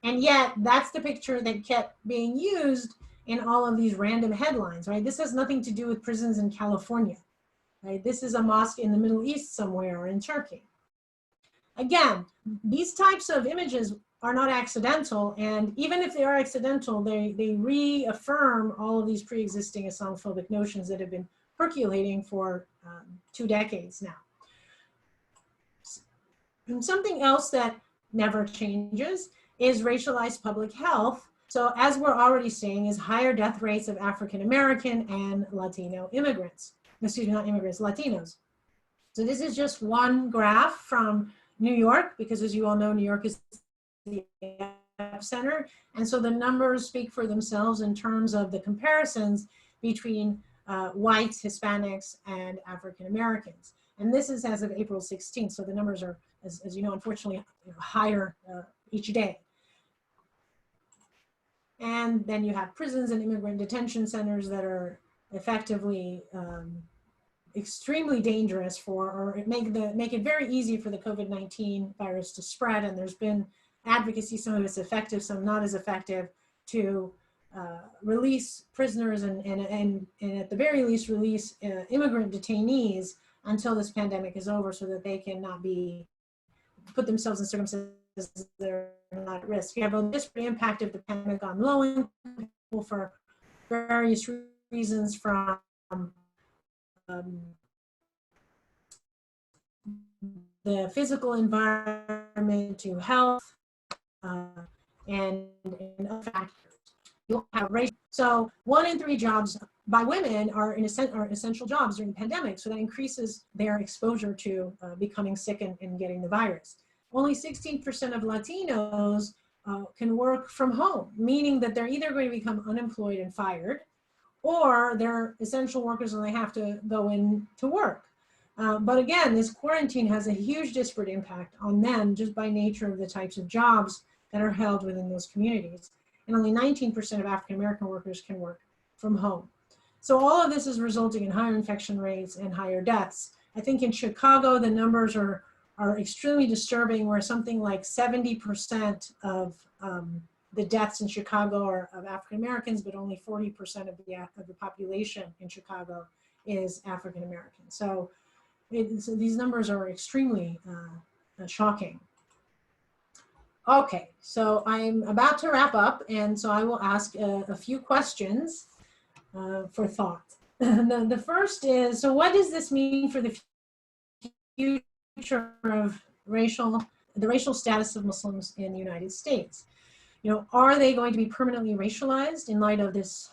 And yet that's the picture that kept being used in all of these random headlines, right? This has nothing to do with prisons in California, right? This is a mosque in the Middle East somewhere or in Turkey. Again, these types of images are not accidental, and even if they are accidental, they reaffirm all of these pre-existing Islamophobic notions that have been percolating for 2 decades now. And something else that never changes is racialized public health. So as we're already seeing, is higher death rates of African American and Latino immigrants. Excuse me, not immigrants, Latinos. So this is just one graph from New York, because as you all know, New York is the epicenter. And so the numbers speak for themselves in terms of the comparisons between whites, Hispanics, and African Americans. And this is as of April 16th. So the numbers are, as you know, unfortunately higher each day. And then you have prisons and immigrant detention centers that are effectively extremely dangerous for, or make it very easy for the COVID-19 virus to spread. And there's been advocacy, some of it's effective, some not as effective, to release prisoners and at the very least release immigrant detainees until this pandemic is over, so that they can not put themselves in circumstances that are not at risk. You have a disparate impact of the pandemic on low-income for various reasons, from the physical environment to health and other factors. You'll have race. So 1 in 3 jobs by women are essential jobs during the pandemic, so that increases their exposure to becoming sick and getting the virus. Only 16% of Latinos can work from home, meaning that they're either going to become unemployed and fired, or they're essential workers and they have to go in to work. But again, this quarantine has a huge disparate impact on them just by nature of the types of jobs that are held within those communities. And only 19% of African-American workers can work from home. So all of this is resulting in higher infection rates and higher deaths. I think in Chicago, the numbers are extremely disturbing, where something like 70% of the deaths in Chicago are of African-Americans, but only 40% of the population in Chicago is African-American. So these numbers are extremely shocking. Okay, so I'm about to wrap up, and so I will ask a few questions for thought. The first is, so what does this mean for the future of the racial status of Muslims in the United States? You know, are they going to be permanently racialized in light of this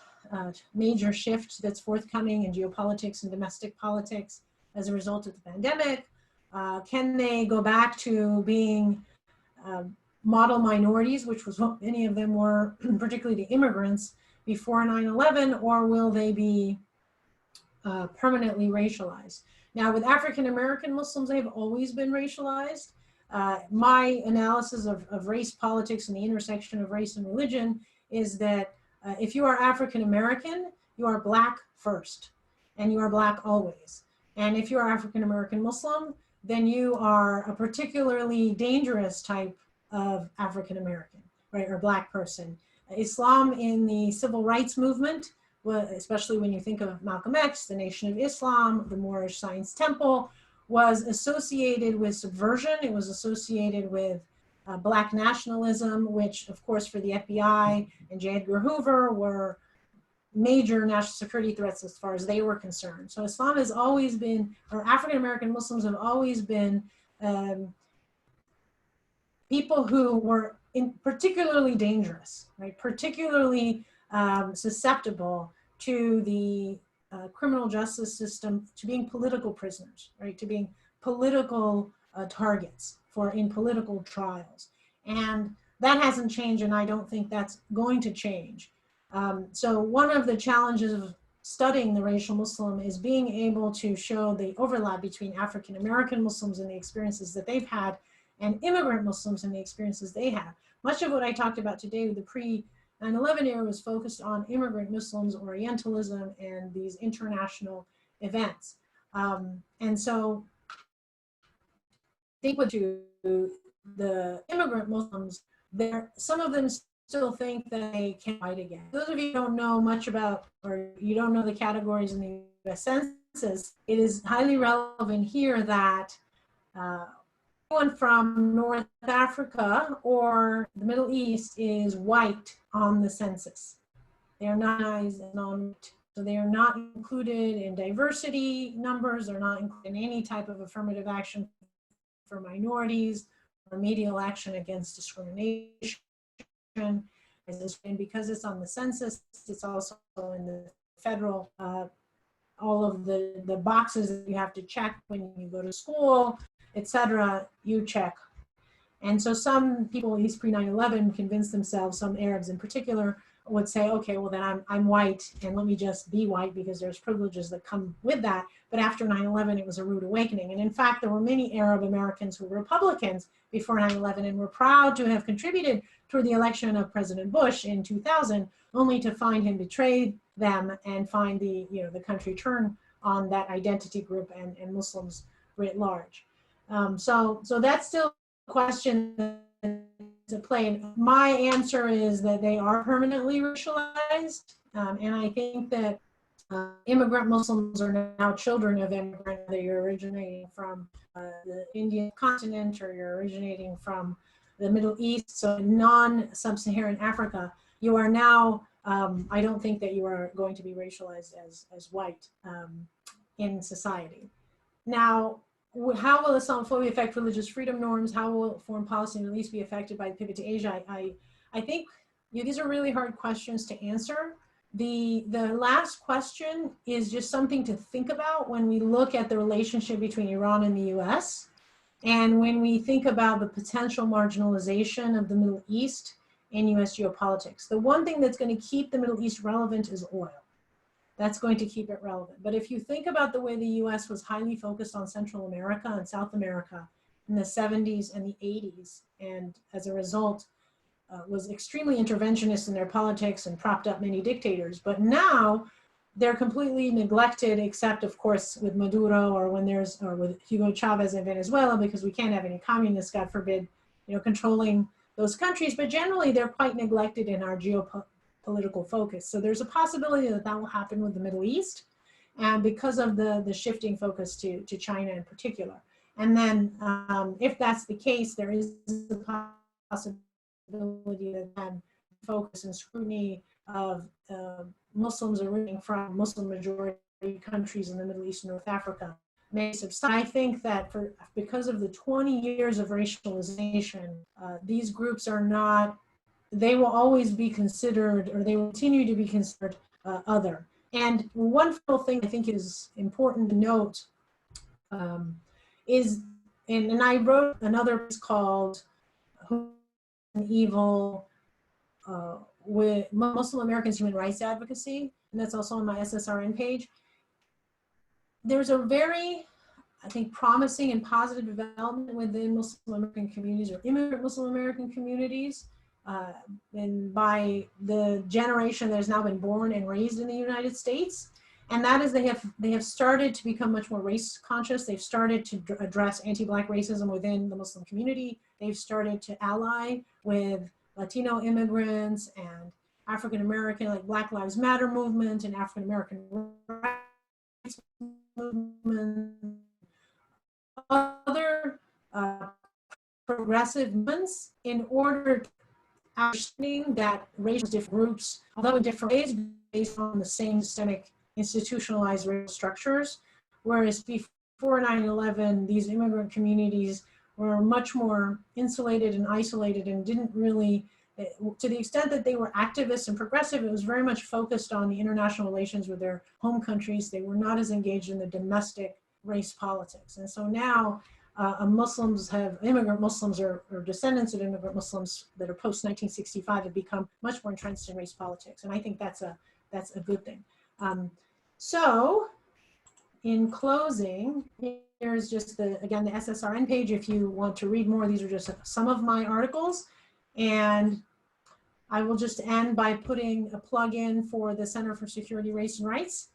major shift that's forthcoming in geopolitics and domestic politics as a result of the pandemic? Can they go back to being model minorities, which was what many of them were, particularly the immigrants, before 9/11, or will they be permanently racialized? Now, with African-American Muslims, they've always been racialized. My analysis of race politics and the intersection of race and religion is that if you are African-American, you are Black first, and you are Black always. And if you are African-American Muslim, then you are a particularly dangerous type of African-American, right, or Black person. Islam in the civil rights movement, especially when you think of Malcolm X, the Nation of Islam, the Moorish Science Temple, was associated with subversion. It was associated with Black nationalism, which of course for the FBI and J. Edgar Hoover were major national security threats as far as they were concerned. So Islam has always been, or African-American Muslims have always been people who were particularly dangerous, right? Particularly susceptible to the criminal justice system, to being political prisoners, right? To being political targets in political trials. And that hasn't changed, and I don't think that's going to change. So one of the challenges of studying the racial Muslim is being able to show the overlap between African-American Muslims and the experiences that they've had and immigrant Muslims and the experiences they have. Much of what I talked about today with the pre-9/11 era was focused on immigrant Muslims, Orientalism, and these international events. And so I think with the immigrant Muslims, some of them still think that they can fight again. Those of you who don't know much about, or you don't know the categories in the US Census, it is highly relevant here that anyone from North Africa or the Middle East is white on the census. They are not non-white, so they are not included in diversity numbers. They're not included in any type of affirmative action for minorities or remedial action against discrimination. And because it's on the census, it's also in the federal, all of the boxes that you have to check when you go to school, etc., you check. And so some people, at least pre-9/11, convinced themselves, some Arabs in particular, would say, okay, well then I'm white and let me just be white because there's privileges that come with that. But after 9/11, it was a rude awakening. And in fact, there were many Arab Americans who were Republicans before 9/11 and were proud to have contributed toward the election of President Bush in 2000, only to find him betray them and find the country turn on that identity group and Muslims writ large. So that's still a question to play. And my answer is that they are permanently racialized. And I think that immigrant Muslims are now children of immigrants, whether you're originating from the Indian continent or you're originating from the Middle East, so non-Sub-Saharan Africa. You are now I don't think that you are going to be racialized as white in society. Now, how will Islamophobia affect religious freedom norms? How will foreign policy in the Middle East be affected by the pivot to Asia? I think these are really hard questions to answer. The last question is just something to think about when we look at the relationship between Iran and the US. And when we think about the potential marginalization of the Middle East in US geopolitics. The one thing that's going to keep the Middle East relevant is oil. That's going to keep it relevant. But if you think about the way the US was highly focused on Central America and South America in the 70s and the 80s, and as a result, was extremely interventionist in their politics and propped up many dictators. But now they're completely neglected, except of course with Maduro or with Hugo Chavez in Venezuela, because we can't have any communists, God forbid, controlling those countries. But generally they're quite neglected in our geopolitical focus. So there's a possibility that that will happen with the Middle East, and because of the shifting focus to China in particular. And then if that's the case, there is a possibility that then focus and scrutiny of Muslims originating from Muslim majority countries in the Middle East and North Africa may subside. I think that because of the 20 years of racialization, these groups are not, they will always be considered, or they will continue to be considered other. And one final thing I think is important to note is, and I wrote another piece called Who and Evil with Muslim Americans' Human Rights Advocacy, and that's also on my SSRN page. There's a very, I think, promising and positive development within Muslim American communities or immigrant Muslim American communities, and by the generation that has now been born and raised in the United States. And that is they have started to become much more race conscious. They've started to address anti-Black racism within the Muslim community. They've started to ally with Latino immigrants and African American, like Black Lives Matter movement and African American rights movement, other progressive movements, in order to understanding that racial different groups, although in different ways, based on the same systemic institutionalized racial structures. Whereas before 9/11, these immigrant communities were much more insulated and isolated and didn't really, to the extent that they were activists and progressive, it was very much focused on the international relations with their home countries. They were not as engaged in the domestic race politics. And so now immigrant Muslims or descendants of immigrant Muslims that are post-1965 have become much more entrenched in race politics. And I think that's a good thing. So in closing, here's just again, the SSRN page. If you want to read more, these are just some of my articles. And I will just end by putting a plug in for the Center for Security, Race and Rights,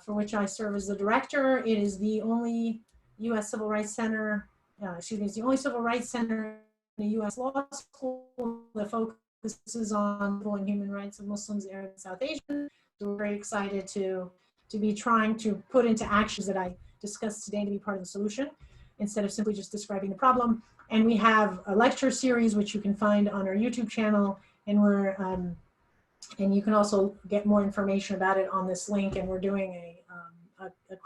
for which I serve as the director. It is the only U.S. Civil Rights Center, it's the only civil rights center in the U.S. law school that focuses on civil and human rights of Muslims, Arabs, and South Asians. So we're very excited to be trying to put into actions that I discussed today to be part of the solution, instead of simply just describing the problem. And we have a lecture series, which you can find on our YouTube channel, and and you can also get more information about it on this link. And we're doing a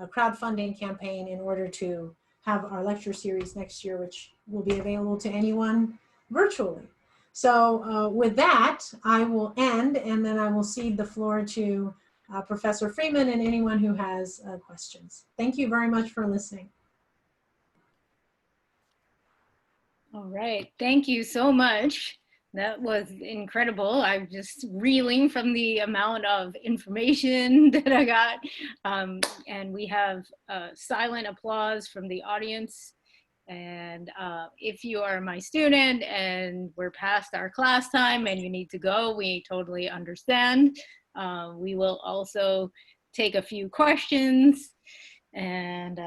crowdfunding campaign in order to have our lecture series next year, which will be available to anyone virtually. So with that, I will end, and then I will cede the floor to Professor Freeman and anyone who has questions. Thank you very much for listening. All right, thank you so much. That was incredible. I'm just reeling from the amount of information that I got. And we have silent applause from the audience. And if you are my student and we're past our class time and you need to go, we totally understand. We will also take a few questions. And